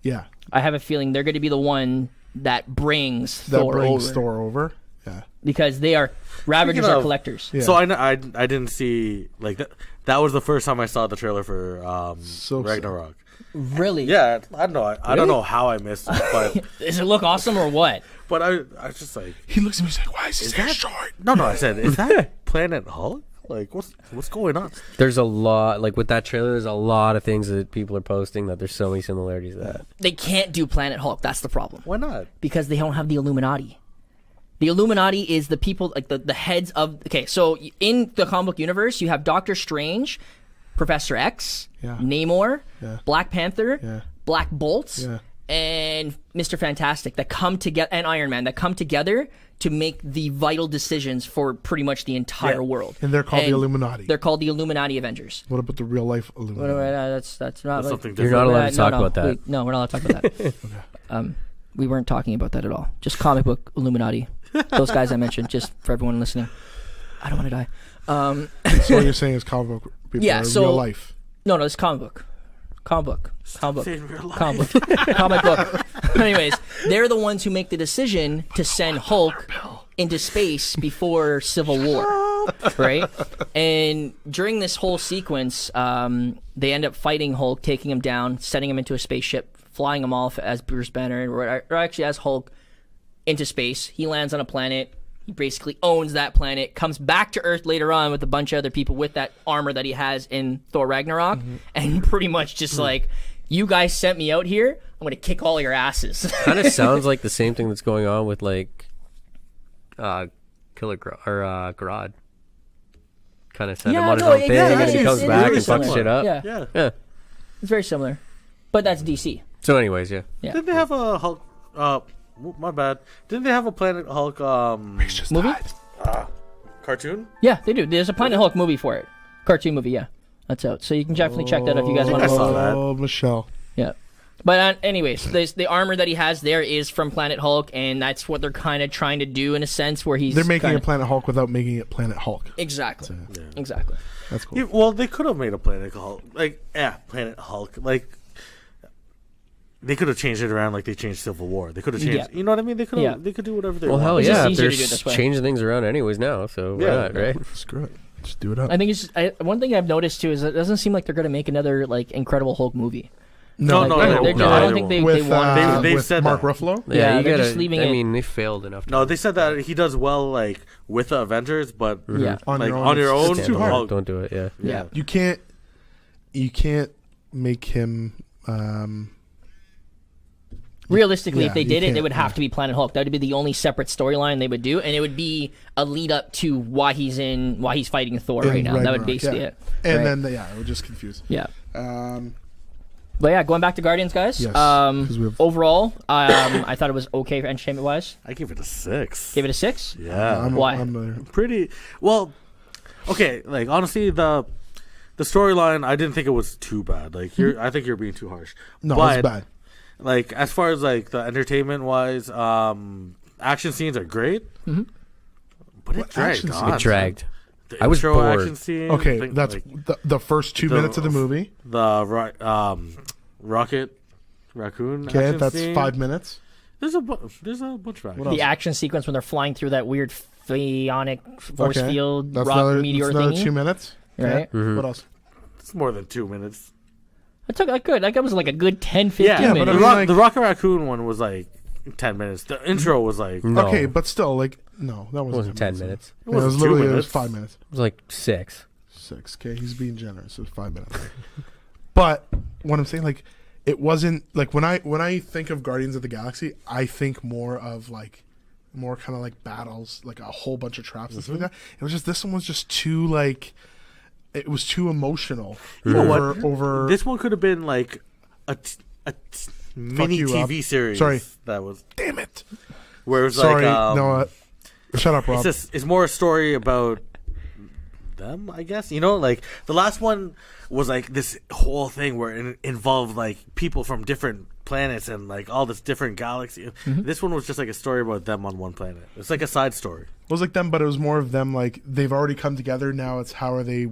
yeah, I have a feeling they're going to be the one that brings that Thor brings over Thor over. Yeah, because they are Ravagers Speaking are of- collectors. Yeah. So I didn't see like that. That was the first time I saw the trailer for So Ragnarok. Really? Yeah, I don't know. I don't know how I missed it, but Does it look awesome or what? I was just like, he looks at me. He's like, "Why is his hair that- short?" no. I said, is that Planet Hulk? Like, what's going on? There's a lot, like with that trailer. There's a lot of things that people are posting that there's so many similarities. To that They can't do Planet Hulk. That's the problem Why not? because they don't have the Illuminati. The Illuminati is the people like the heads of. Okay, so in the comic book universe, you have Doctor Strange, Professor X, Yeah. Namor, Yeah. Black Panther, Yeah. Black Bolt, Yeah. and Mr. Fantastic that come together, and Iron Man that come together to make the vital decisions for pretty much the entire world. And they're called the Illuminati. They're called the Illuminati Avengers. What about the real life Illuminati? That's not That's like, something You're different. not allowed to talk no, about that. No, we're not allowed to talk about that. We weren't talking about that at all. Just comic book Illuminati. Those guys I mentioned, just for everyone listening. I don't want to die. So what you're saying is comic book people Yeah, are so- real life. No, it's comic book. Comic book. saying real life. Comic book. Anyways, they're the ones who make the decision to send Hulk into space before Civil War, right? And during this whole sequence, they end up fighting Hulk, taking him down, setting him into a spaceship, flying him off as Bruce Banner, or actually as Hulk, into space. He lands on a planet. He basically owns that planet, comes back to Earth later on with a bunch of other people with that armor that he has in Thor Ragnarok, and pretty much just like, you guys sent me out here, I'm going to kick all your asses. kind of sounds like the same thing that's going on with like Killer Grodd. Kind of sent him on his own thing, and then he comes back and fucks shit up. Yeah, Yeah. Yeah. it's very similar. But that's DC. So, anyways, yeah. Yeah. Didn't they have a Hulk? My bad. Didn't they have a Planet Hulk Just Movie? died. cartoon? Yeah, they do. There's a Planet Hulk movie for it. Cartoon movie, yeah. That's out. So you can definitely check that out if you guys want I to saw go. that. Oh, Michelle. Yeah. But anyways, the armor that he has there is from Planet Hulk, and that's what they're kind of trying to do in a sense where he's They're making kinda, it Planet Hulk without making it Planet Hulk. Exactly. Exactly. That's cool. Yeah, well, they could have made a Planet Hulk. Planet Hulk. Like, they could have changed it around like they changed Civil War. They could have changed. Yeah. You know what I mean? They could have. Yeah. They could do whatever they Well, want. hell It's yeah. just If easier they're to do it this way. changing things around anyways now, so why Yeah. not, right? Screw it. Just do it up. I think it's just, one thing I've noticed too is it doesn't seem like they're going to make another like Incredible Hulk movie. No, Like, no, they're- they they're won't. just- I No, don't think they with want. They with said Mark that. Ruffalo. Yeah, you they're gotta. just leaving I it- mean, they failed enough. No, they said that he does well, like with the Avengers, but Yeah. On like your own, on your it's own, just too hard. Hulk- Don't do it. Yeah. Yeah. You can't make him. Realistically, Yeah, if they you did it, can't, it would have to be Planet Hulk. That would be the only separate storyline they would do, and it would be a lead up to why he's fighting Thor right now. That would Ragnarok, basically yeah. it. And right? then it would just confuse. Yeah. Um, But yeah, going back to Guardians, guys. Yes, 'cause we have- Overall, I thought it was okay for entertainment wise. I give it a 6. Give it a 6. Yeah, Why? I'm pretty well. Okay, like honestly, the storyline, I didn't think it was too bad. Like I think you're being too harsh. no, but, it's bad. Like as far as like the entertainment wise, action scenes are great. Mm-hmm. But What it dragged action on. It dragged. The I was intro bored. action scene. Okay, thing, that's like, the first 2 minutes of the movie. the right Rocket Raccoon. Okay, action that's scene. 5 minutes. There's a bunch of action. else? The action sequence when they're flying through that weird phaonic force Okay. field That's rock another, meteor that's another thingy. 2 minutes. Right? Okay. What else? It's more than 2 minutes. It took like good. Like it was like a good 10, 15 Yeah, but I the, minutes. mean, like- the Rocket Raccoon one was like 10 minutes. The intro was like No, Okay, but still, like, no, that it wasn't, wasn't 10 minutes. It was 2 literally minutes. 5 minutes. It was like 6. 6. Okay, he's being generous. It was 5 minutes. But what I'm saying, like, it wasn't like when I think of Guardians of the Galaxy, I think more of like more kind of like battles, like a whole bunch of traps and stuff like that. It was just this one was just too like it was too emotional. You know what? Over This one could have been like a mini you, Rob. TV series. Sorry. That was damn it. where it was Sorry, like no. Shut up, Rob. it's more a story about them, I guess. You know, like the last one was like this whole thing where it involved like people from different planets and like all this different galaxy. This one was just like a story about them on one planet. It's like a side story. It was like them, but it was more of them like they've already come together. Now it's how are they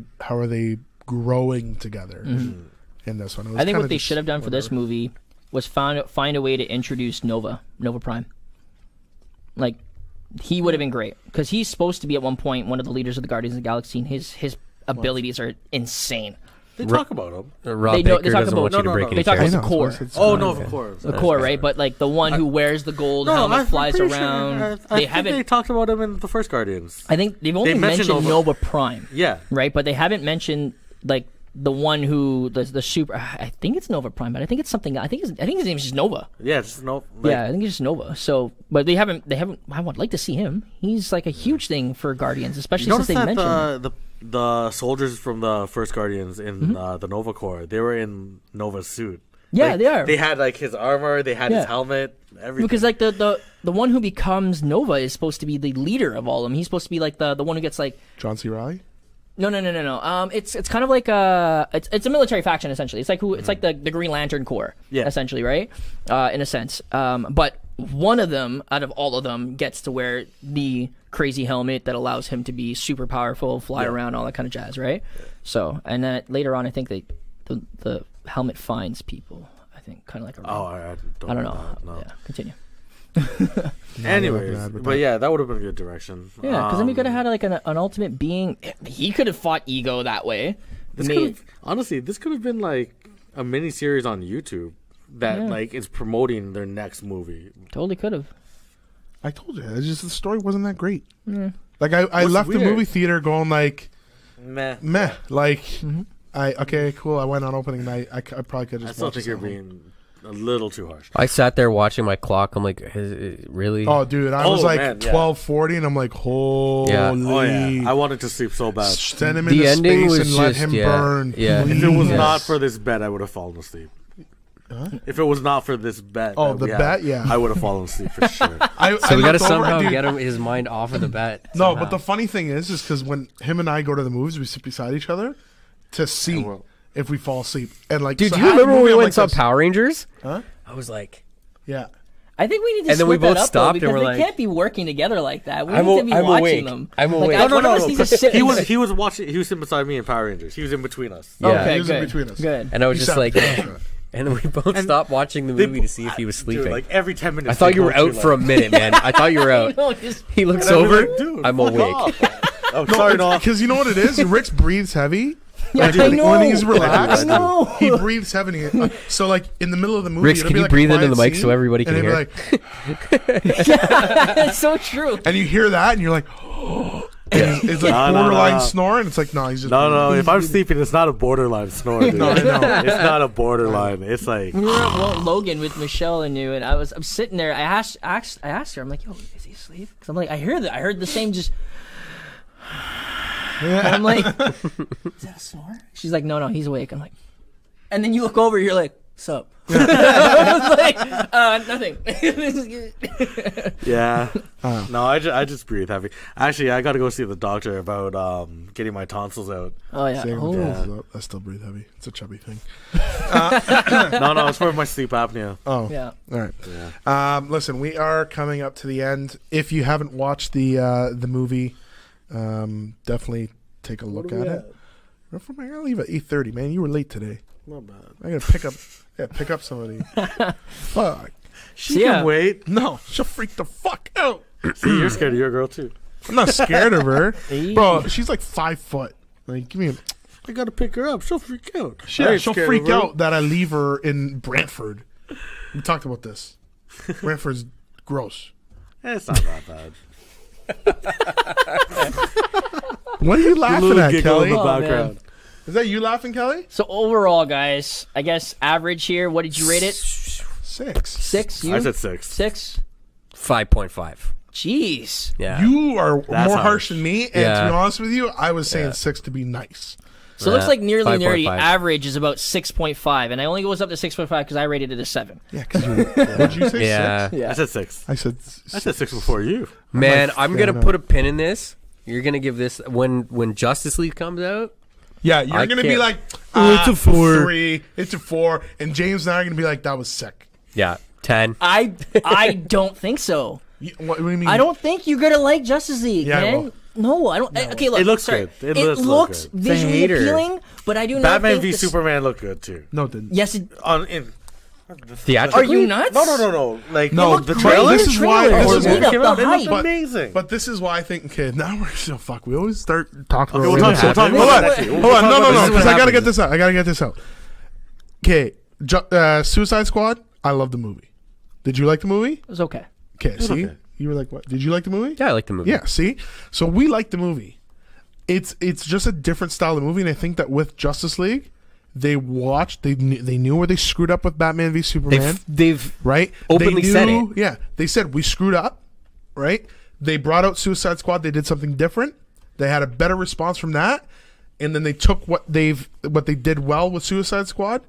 growing together in this one. It was I think kinda what they just should have done for this whatever. movie was find a way to introduce Nova Prime. Like he would have been great because he's supposed to be at one point one of the leaders of the Guardians of the Galaxy. And his abilities are insane. They talk about them. Rob They know- Baker they talk doesn't about- want you to no, break no, any they talk about I the know, core. it's Oh fine. no, of course. The core, right? But like the one who wears the gold helmet flies pretty sure- around. I They think haven't. They talked about him in the first Guardians. I think they've only mentioned mentioned Nova. Nova Prime, Yeah. right? But they haven't mentioned like the one who the super. I think it's Nova Prime, but I think it's something. I think his name is just Nova. Yeah, just no. Like, Yeah, I think it's just Nova. So, but they haven't. I would like to see him. He's like a huge thing for Guardians, especially You since notice they that mentioned. the soldiers from the first Guardians in the Nova Corps, they were in Nova's suit. Yeah, Like, they are. They had like his armor, they had Yeah. his helmet, everything. Because like the one who becomes Nova is supposed to be the leader of all of them. He's supposed to be like the one who gets like John C. Reilly. no. It's kind of like it's a military faction essentially. It's like it's like the Green Lantern Corps, Yeah. essentially, right? In a sense, but one of them out of all of them gets to wear the crazy helmet that allows him to be super powerful, fly around, all that kind of jazz, right? So, and then later on, I think the helmet finds people. I think kind of like a I I don't know. that, no. Yeah, continue. Anyways, looking at it, but yeah, that would have been a good direction. Yeah, because then we could have had like an ultimate being. He could have fought Ego that way. Honestly, this could have been like a mini series on YouTube that like is promoting their next movie. Totally could have. I told you, it's just the story wasn't that great. Like I What's left the weird? movie theater going like Meh. meh. Like okay, cool. I went on opening night. I probably could I just. still watch think this you're at home. being a little too harsh. I sat there watching my clock. I'm like, really? Oh, dude, I was Oh, like man, yeah. 12:40, and I'm like, holy. Yeah. Oh yeah, I wanted to sleep so bad. Send him The into ending space was and let just- him yeah, burn. yeah. please. If it was Yes. not for this bet, I would have fallen asleep. If it was not for this bet, Oh, that the we had, bet? Yeah. I would have fallen asleep for sure. So we got to looked over, somehow dude, get his mind off of the bet. No, somehow. but the funny thing is because when him and I go to the movies, we sit beside each other to see we'll- if we fall asleep. And like, Dude, so do you half the remember when movie we I'm went like and saw this. Power Rangers? Huh? I was like, Yeah. I think we need to And then we split that both up, though, stopped and because we're they like- can't be working together like that. We I'm need to be I'm watching awake. them. I'm Like, awake. I- one of us needs to sit. He was watching. He was sitting beside me in Power Rangers. He was in between us. Yeah. Okay, He was in good. between us. Good. and I was He just sat like, between us. and then we both stopped watching the movie to see if he was sleeping. Dude, like every 10 minutes. I thought you were out for a minute, man. I thought you were out. No, just- He looks And I'd be over. like, dude, I'm fuck awake. off. Oh, sorry, no. Because you know what it is? Rick's breathes heavy. Yeah, Like, I know. when he's relaxed, I know. he breathes heavy. So, like in the middle of the movie, Ricks, it'll can be you like breathe a into the quiet mic so scene, everybody can and it'll hear? be like, That's so true. and you hear that, and you're like, and it's like No, no, borderline no. snore, and it's like, no, he's just No. If I'm sleeping, it's not a borderline snore, dude. No, I know. It's not a borderline. It's like We were at Logan with Michelle and you, and I'm sitting there. I asked her. I'm like, "Yo, is he asleep?" Because I'm like, I heard the same just. And I'm like, "Is that a snore?" She's like, "No, he's awake." I'm like, and then you look over, you're like, "Sup?" I was like, nothing. yeah. No, I just breathe heavy. Actually, I got to go see the doctor about getting my tonsils out. Oh yeah. Same Oh. with Yeah. those. I still breathe heavy. It's a chubby thing. No, it's for my sleep apnea. Oh, Yeah. all right. Listen, we are coming up to the end. If you haven't watched the movie, definitely take a look at it. I gotta leave at 8:30, man. You were late today. Not bad. I gotta pick up somebody. Fuck. She yeah. can wait. No, she'll freak the fuck out. See, you're scared of your girl too. I'm not scared of her, bro. She's like 5 foot. Like, give me. I gotta pick her up. She'll freak out. She'll freak out that I leave her in Brantford. We talked about this. Brantford's gross. It's not that bad. What are you laughing Little at, giggle in Kelly? the Oh, background. Is that you laughing, Kelly? So overall, guys, I guess average here. What did you rate it? 6. 6. You? I said 6. 6. 5.5. Jeez. Yeah. You are That's more harsh. harsh than me, and to Yeah. be honest with you, I was saying 6 to be nice. So it looks like nearly 5.5. nerdy. Average is about 6.5, and I only goes up to 6.5 because I rated it a 7. Yeah, because what did you say? Yeah. 6? I said 6. I said. I said 6 before you. Man, like, I'm yeah, gonna no. put a pin in this. You're gonna give this when Justice League comes out. Yeah, you're I gonna be can't- like, it's a 4. 3. It's a 4, and James and I are gonna be like, that was sick. Yeah, 10. I don't think so. What do you mean? I don't think you're gonna like Justice League, Yeah, man. well- No, I don't. Okay, look. It looks sorry. good. It It looks looks good. visually hater. appealing, but I do not Batman think v this- Superman looked good too. No, it didn't. Yes, it, Theatrically? are you nuts? No. Like No, the but trailer. this is why- Trailer. this is Or why- lead up Came the out, it looked hype. amazing. But this is why I think, okay, now we're so fuck. We always start talking Okay, about. we'll talk Hold on, about that next week. hold We'll on. talk No, about no, this. because I gotta get happens. this out. Okay, Suicide Squad. I love the movie. Did you like the movie? It was okay. Okay, see, okay. you were like, what? Did you like the movie? Yeah, I like the movie. Yeah, see? So we like the movie. It's just a different style of movie, and I think that with Justice League, they knew where they screwed up with Batman v Superman, They've right? openly They said knew- it. Yeah, they said we screwed up, right? They brought out Suicide Squad. They did something different. They had a better response from that, and then they took what they did well with Suicide Squad,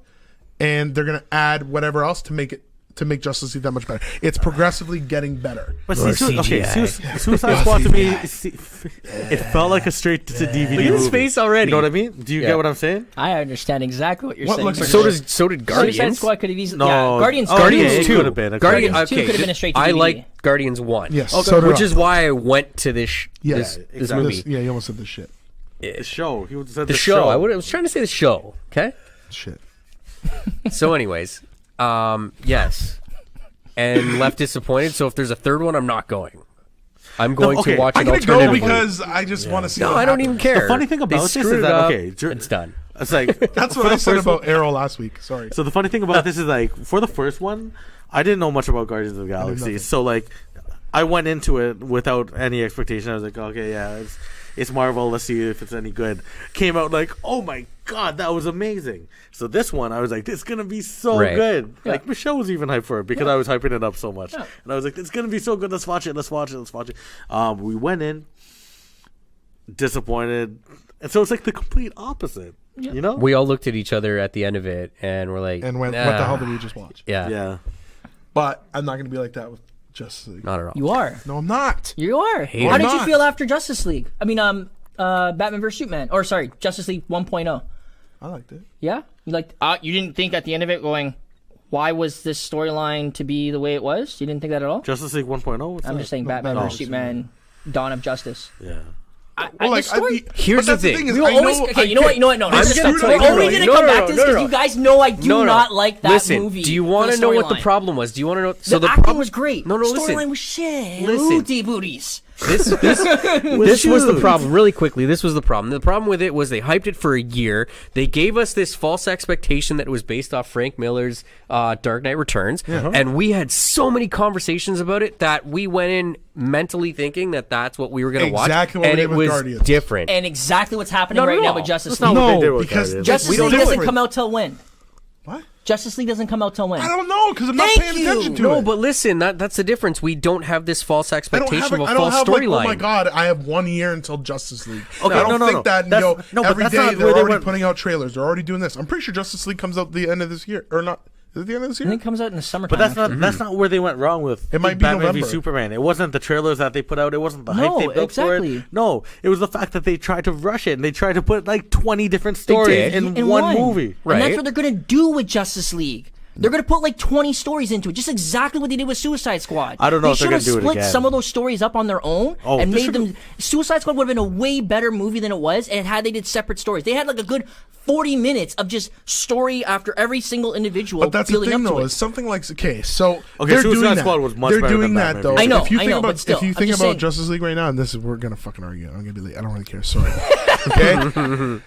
and they're gonna add whatever else to make Justice League that much better. It's progressively getting better. But Or see, okay, CGI. Suicide Squad to me, it felt like a straight to DVD Look at his movie. face already. You know what I mean? Do you Yeah. get what I'm saying? I understand exactly what you're What saying. looks like So a- did Suicide Guardians. Squad could have easily. No. Yeah, Guardians. Oh, Guardians yeah, it 2 could have been. Guardians Guardians 2 okay, could have been a straight I DVD. like Guardians 1. Yes, Okay, so did which I. is why I went to this Yes, this exactly. movie. Yeah, you almost said this shit. The show. He said The show. I was trying to say the show. Okay. Shit. So, anyways, yes, and left disappointed. So if there's a third one, I'm not going. I'm going okay, to watch I'm it gonna go alternatively. because I just want to see. No, what I don't happens. even care. The funny thing They about this is screwed it that, up. okay, it's done. It's like That's for what the I said first about one- Arrow last week. Sorry. So the funny thing about this is like for the first one, I didn't know much about Guardians of the nothing. Galaxy. So like I went into it without any expectation. I was like, okay, yeah, it's Marvel. Let's see if it's any good. Came out like, oh my god, that was amazing. So this one, I was like, it's gonna be so Right. good. Like Michelle was even hyped for it because I was hyping it up so much, and I was like, it's gonna be so good. Let's watch it. Let's watch it. We went in disappointed, and so it's like the complete opposite. You know? We all looked at each other at the end of it, and we're like, And went, nah. what the hell did we just watch? Yeah, yeah. But I'm not going to be like that with Justice League. not at all. You are. No, I'm not. You are. Hater. How did I'm you not. feel after Justice League? I mean, Batman vs Superman, or sorry, Justice League 1.0. I liked it. Yeah, you like? You didn't think at the end of it going, why was this storyline to be the way it was? You didn't think that at all? Justice League 1.0. What's I'm that? just saying, No, Batman no, vs Superman, Dawn of Justice. Yeah. Well, the story. Here's but that's the thing. is We will I always. know, Okay, I you know what? get- You know what? No, I'm just gonna we're tell you only right gonna now. come No, back no, to this no, because no. you guys know I do not like that Listen, movie. do you want want to know what the problem was? Do you want to know? So The the acting problem was great. No, the listen. storyline was shit. Listen. Booty booties. This was the problem. Really quickly, this was the problem. The problem with it was they hyped it for a year. They gave us this false expectation that it was based off Frank Miller's Dark Knight Returns, and we had so many conversations about it that we went in mentally thinking that that's what we were going to watch, Exactly what we and did it with was Guardians. different. And exactly what's happening Not right at now all. with Justice That's not League. what they did No, with because Guardians. Justice we don't League do doesn't it. come out till when? What? Justice League doesn't come out till when? I don't know because I'm not Thank paying you. attention to no, it. but listen, that's the difference. We don't have this false I don't expectation have, of a I don't false have like, oh storyline. my god, I have 1 year until Justice League. Okay, I don't no, think no. that That's- no, but every that's day not they're where they already went. putting out trailers. They're already doing this. I'm pretty sure Justice League comes out the end of this year, or not? Is it the end of this I year? think it comes out in the summertime. But that's not actually. that's not where they went wrong with It might be Batman v November. Superman. It wasn't the trailers that they put out. It wasn't the No, hype they built for exactly. it. No, it was the fact that they tried to rush it and they tried to put like 20 different stories did. in one movie. And Right. that's what they're going to do with Justice League. They're going to put like 20 stories into it, just exactly what they did with Suicide Squad. I don't know They if they're should have gonna do it split again. some of those stories up on their own and this made them. Suicide Squad would have been a way better movie than it was, and had they did separate stories. They had like a good 40 minutes of just story after every single individual. But that's the building thing, up to though, it. is something like so. Okay, they're Suicide doing that. Squad was much They're better doing than that Batman though. v I know, If you I think know, about but still, if you I'm think just about saying- Justice League right now, and this is we're gonna fucking argue. I'm gonna be late. I don't really care. Sorry. Okay.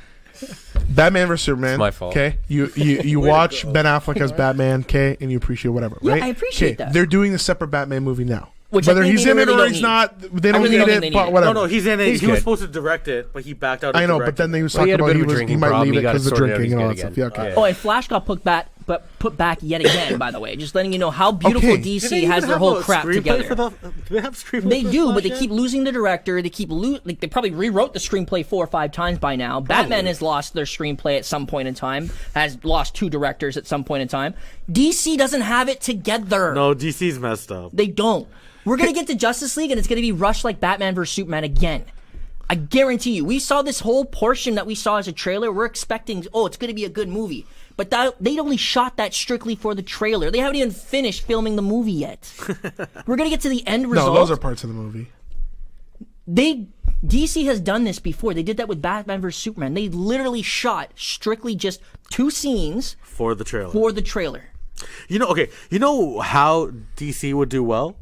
Batman vs Superman. It's my fault. Okay, you watch Ben Affleck as Batman. Okay, and you appreciate whatever. Yeah, right? I appreciate 'Kay, that. They're doing a separate Batman movie now. Which I Whether think he's they in it really or don't he's need. not, they don't really need don't think it. they need But it. whatever. No, he's in it. He's He was good. supposed to direct it, but he backed out. I of know, but directing then they it. was Well, he talking had a about bit of a he drinking might problem. leave He it got because of the sorted out. drinking He's and all good that stuff. again. Yeah, okay. Oh, and Flash got put back yet again. By the way, just letting you know how beautiful Okay. Do DC they has even their have whole a crap screenplay together. for do they have screenplays? They for do, Flash but they yet? keep losing the director. They keep like they probably rewrote the screenplay 4 or 5 times by now. Batman has lost their screenplay at some point in time. Has lost 2 directors at some point in time. DC doesn't have it together. No, DC's messed up. They don't. We're gonna get to Justice League, and it's gonna be rushed like Batman vs Superman again. I guarantee you. We saw this whole portion that we saw as a trailer. We're expecting, it's gonna be a good movie. But they only shot that strictly for the trailer. They haven't even finished filming the movie yet. We're gonna get to the end result. No, those are parts of the movie. DC has done this before. They did that with Batman vs Superman. They literally shot strictly just 2 scenes For the trailer. for the trailer. You know how DC would do well?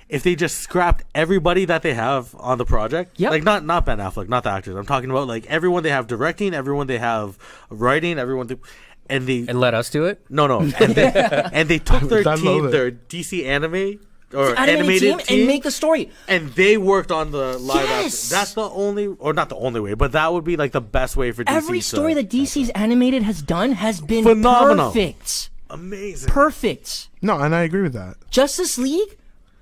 If they just scrapped everybody that they have on the project. Yep. Like not Ben Affleck, not the actors. I'm talking about like everyone they have directing, everyone they have writing, And let us do it. No. And they took their I love team, it. their DC anime or Animated animated team and make the story. and they worked on the live Yes! action. That's the only, or not the only way, but that would be like the best way for DC. Every story that DC's animated has done has been Phenomenal. perfect. Amazing. Perfect. No, and I agree with that. Justice League,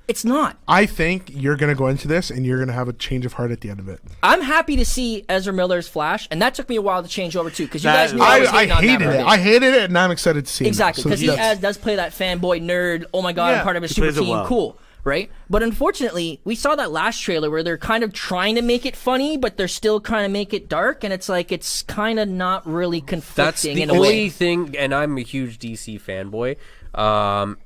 it's not. I think you're gonna go into this and you're gonna have a change of heart at the end of it. I'm happy to see Ezra Miller's Flash, and that took me a while to change over too, because you That guys is- knew I was I hating on hated that it. movie. I hated it, and I'm excited to see it. Exactly, So because he that's- does play that fanboy nerd. Oh my god, Yeah. I'm part of a He super plays it team. well. Cool, right? But unfortunately, we saw that last trailer where they're kind of trying to make it funny, but they're still kind of make it dark, and it's like it's kind of not really That's conflicting the in a only way. thing, and I'm a huge DC fanboy.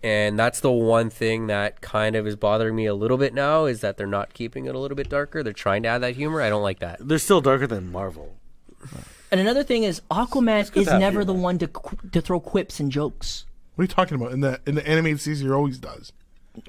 And that's the one thing that kind of is bothering me a little bit now is that they're not keeping it a little bit darker. They're trying to add that humor. I don't like that. They're still darker than Marvel. And another thing is, Aquaman is to have never humor. the one to throw quips and jokes. What are you talking about? In the animated series, he always does.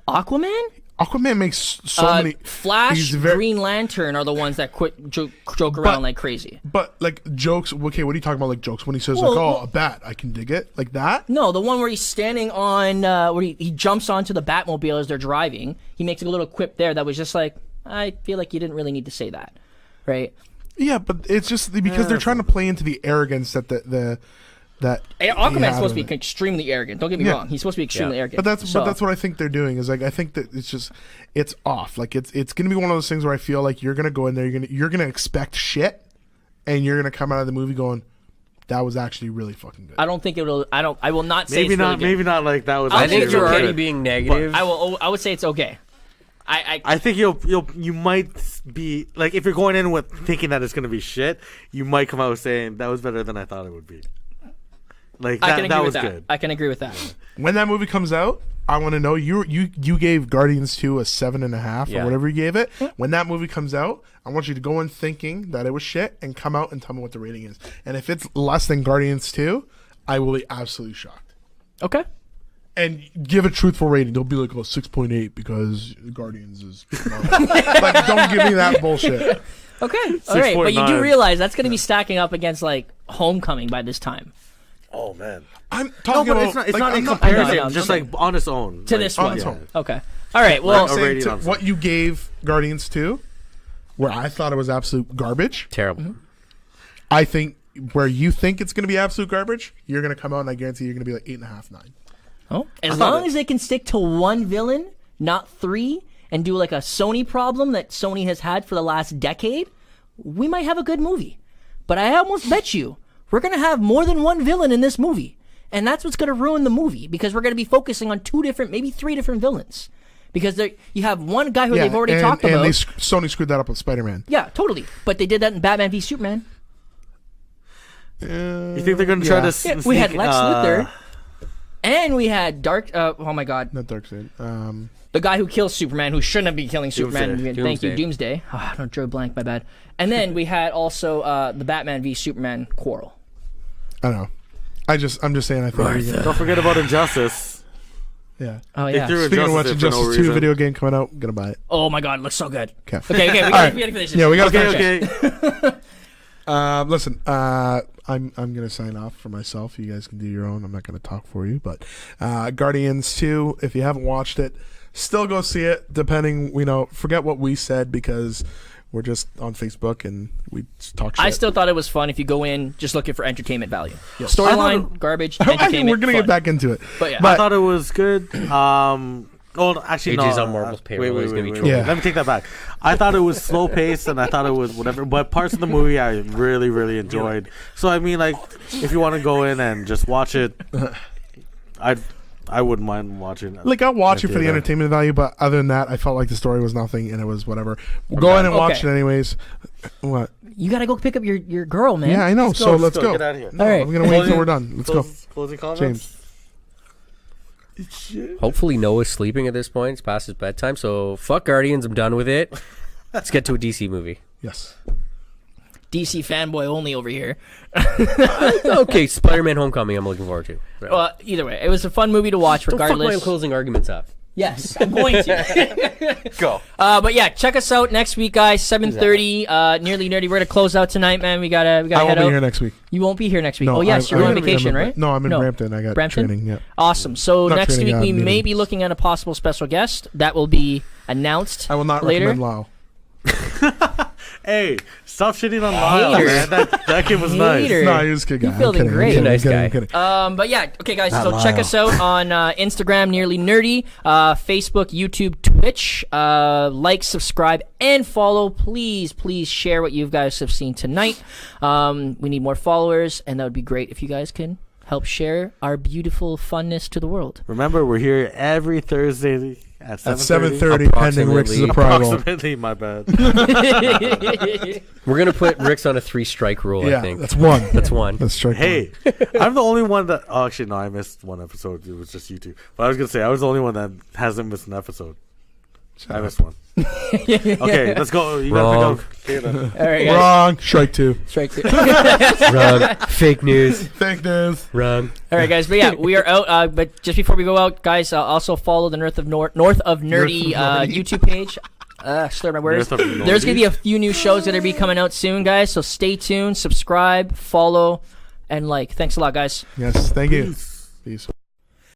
Aquaman? Aquaman makes so many. Flash, he's very- Green Lantern are the ones that joke around like crazy. But like jokes. Okay, what are you talking about? Like jokes when he says Well, like, "Oh, well- a bat, I can dig it," like that. No, the one where he's standing on, where he jumps onto the Batmobile as they're driving. He makes a little quip there that was just like, I feel like you didn't really need to say that, right? Yeah, but it's just because they're trying to play into the arrogance that that he Aquaman's had supposed to in be it. extremely arrogant. Don't get me Yeah. wrong. He's supposed to be extremely Yeah. arrogant. But So- that's what I think they're doing is like I think that it's off. Like it's gonna be one of those things where I feel like you're gonna go in there, you're gonna expect shit, and you're gonna come out of the movie going, that was actually really fucking good. I don't think it'll. I will not say Maybe it's really not. good. Maybe not like that was. I I think it's you're okay. already being negative. I would say it's okay. I think you might be like if you're going in with thinking that it's gonna be shit, you might come out saying that was better than I thought it would be. Like I can that agree with was that. good. I can agree with that. When that movie comes out, I want to know you gave Guardians 2 a 7.5 Yeah. or whatever you gave it. When that movie comes out, I want you to go in thinking that it was shit and come out and tell me what the rating is. And if it's less than Guardians 2, I will be absolutely shocked. Okay. And give a truthful rating. Don't be like, 6.8 because Guardians is like, don't give me that bullshit. Okay. All right. But you do 6.9. realize that's going to be stacking up against like Homecoming by this time. Oh man. I'm No, talking but about it's not like, in I'm not- comparison. I know, just I'm like on its own. To like, this on one. its own. Okay. All right. Well, I'm saying rating to on what you gave Guardians 2, where I thought it was absolute garbage. Terrible. I think where you think it's going to be absolute garbage, you're going to come out and I guarantee you're going to be like 8.5, 9. oh, as long as they can stick to one villain, not 3, and do like a Sony problem that Sony has had for the last decade, we might have a good movie. But I almost bet you we're going to have more than one villain in this movie. And that's what's going to ruin the movie because we're going to be focusing on 2 different, maybe 3 different villains. Because you have one guy who they've already talked about. And Sony screwed that up with Spider-Man. Yeah, totally. But they did that in Batman v Superman. You think they're gonna try to? Yeah, we had Lex Luthor. And we had oh my god, Not Darkseid. the guy who kills Superman, who shouldn't be killing Superman. Doomsday. Thank you, Doomsday. Oh, I don't draw a blank, my bad. And then we had also the Batman v Superman quarrel. I don't know. I'm just saying. I think. Don't forget about Injustice. Yeah. Oh They yeah. threw Speaking of Injustice which, in for no Injustice 2 reason. video game coming out. I'm gonna buy it. Oh my god, it looks so good. Okay. Okay, we right. gotta finish this. Yeah, we gotta Okay, finish. okay. Listen, I'm gonna sign off for myself. You guys can do your own. I'm not gonna talk for you. But Guardians 2, if you haven't watched it, still go see it. Depending, forget what we said because we're just on Facebook and we just talk shit. I still thought it was fun if you go in just looking for entertainment value. I Storyline, thought garbage, I entertainment. think we're gonna fun. get back into it. But yeah, I thought it was good. Well, actually, AJ's no. on Marvel's payroll. Wait, He's gonna be wait. trolling. Yeah. Let me take that back. I thought it was slow paced, and I thought it was whatever. But parts of the movie I really, really enjoyed. So I mean, like, if you want to go in and just watch it, I wouldn't mind watching. Like I'll watch it for the theater. entertainment value, but other than that, I felt like the story was nothing and it was whatever. Go in and watch Okay. it anyways. What? you gotta go pick up your girl, man. Yeah, I know. So let's go. Get out of here. No, All right. I'm gonna wait till we're done. Let's go. Closing comments. James. Hopefully Noah's sleeping at this point. It's past his bedtime. So fuck Guardians. I'm done with it. Let's get to a DC movie. Yes. DC fanboy only over here. Okay, Spider-Man: Homecoming. I'm looking forward to. Well, either way, it was a fun movie to watch. Don't fuck my Regardless, closing arguments up. yes, I'm going to. Go. But yeah, check us out next week, guys. 7:30. Nearly nerdy. We're gonna close out tonight, man. We gotta I head won't be out. here next week. You won't be here next week. No, oh yes, you're on I'm vacation, right? No, I'm in Brampton. I got Brampton? training. Yeah. Awesome. So Not next training, week we meeting. may be looking at a possible special guest that will be announced. I will not later. recommend Lau. Hey, stop shitting on Lyle, Hater. man. That kid was nice. Hater. No, he was a good guy. You fielding I'm kidding, great. I'm kidding, Nice I'm guy. kidding, I'm kidding. But yeah, okay, guys. Not So check us out on Instagram, Nearly Nerdy, Facebook, YouTube, Twitch. Like, subscribe, and follow. Please, please share what you guys have seen tonight. We need more followers, and that would be great if you guys can help share our beautiful funness to the world. Remember, we're here every Thursday at 7:30, pending Rick's approval. Approximately, my bad. We're gonna put Rick's on a 3-strike rule. Yeah, I think that's one. that's one. That's strike one. Hey, I'm the only one that. Oh, actually, no, I missed one episode. It was just you two. But I was gonna say I was the only one that hasn't missed an episode. I missed one. Okay, let's go. You Wrong. gotta pick up. All right, guys. Wrong. Strike two. Strike two. Wrong. Fake news. Fake news. Wrong. All right, guys. But yeah, we are out. But just before we go out, guys, also follow the North of Nerdy YouTube page. Slur my words. North of Nerdy. There's gonna be a few new shows that are be coming out soon, guys. So stay tuned, subscribe, follow, and like. Thanks a lot, guys. Yes. Thank you. Peace.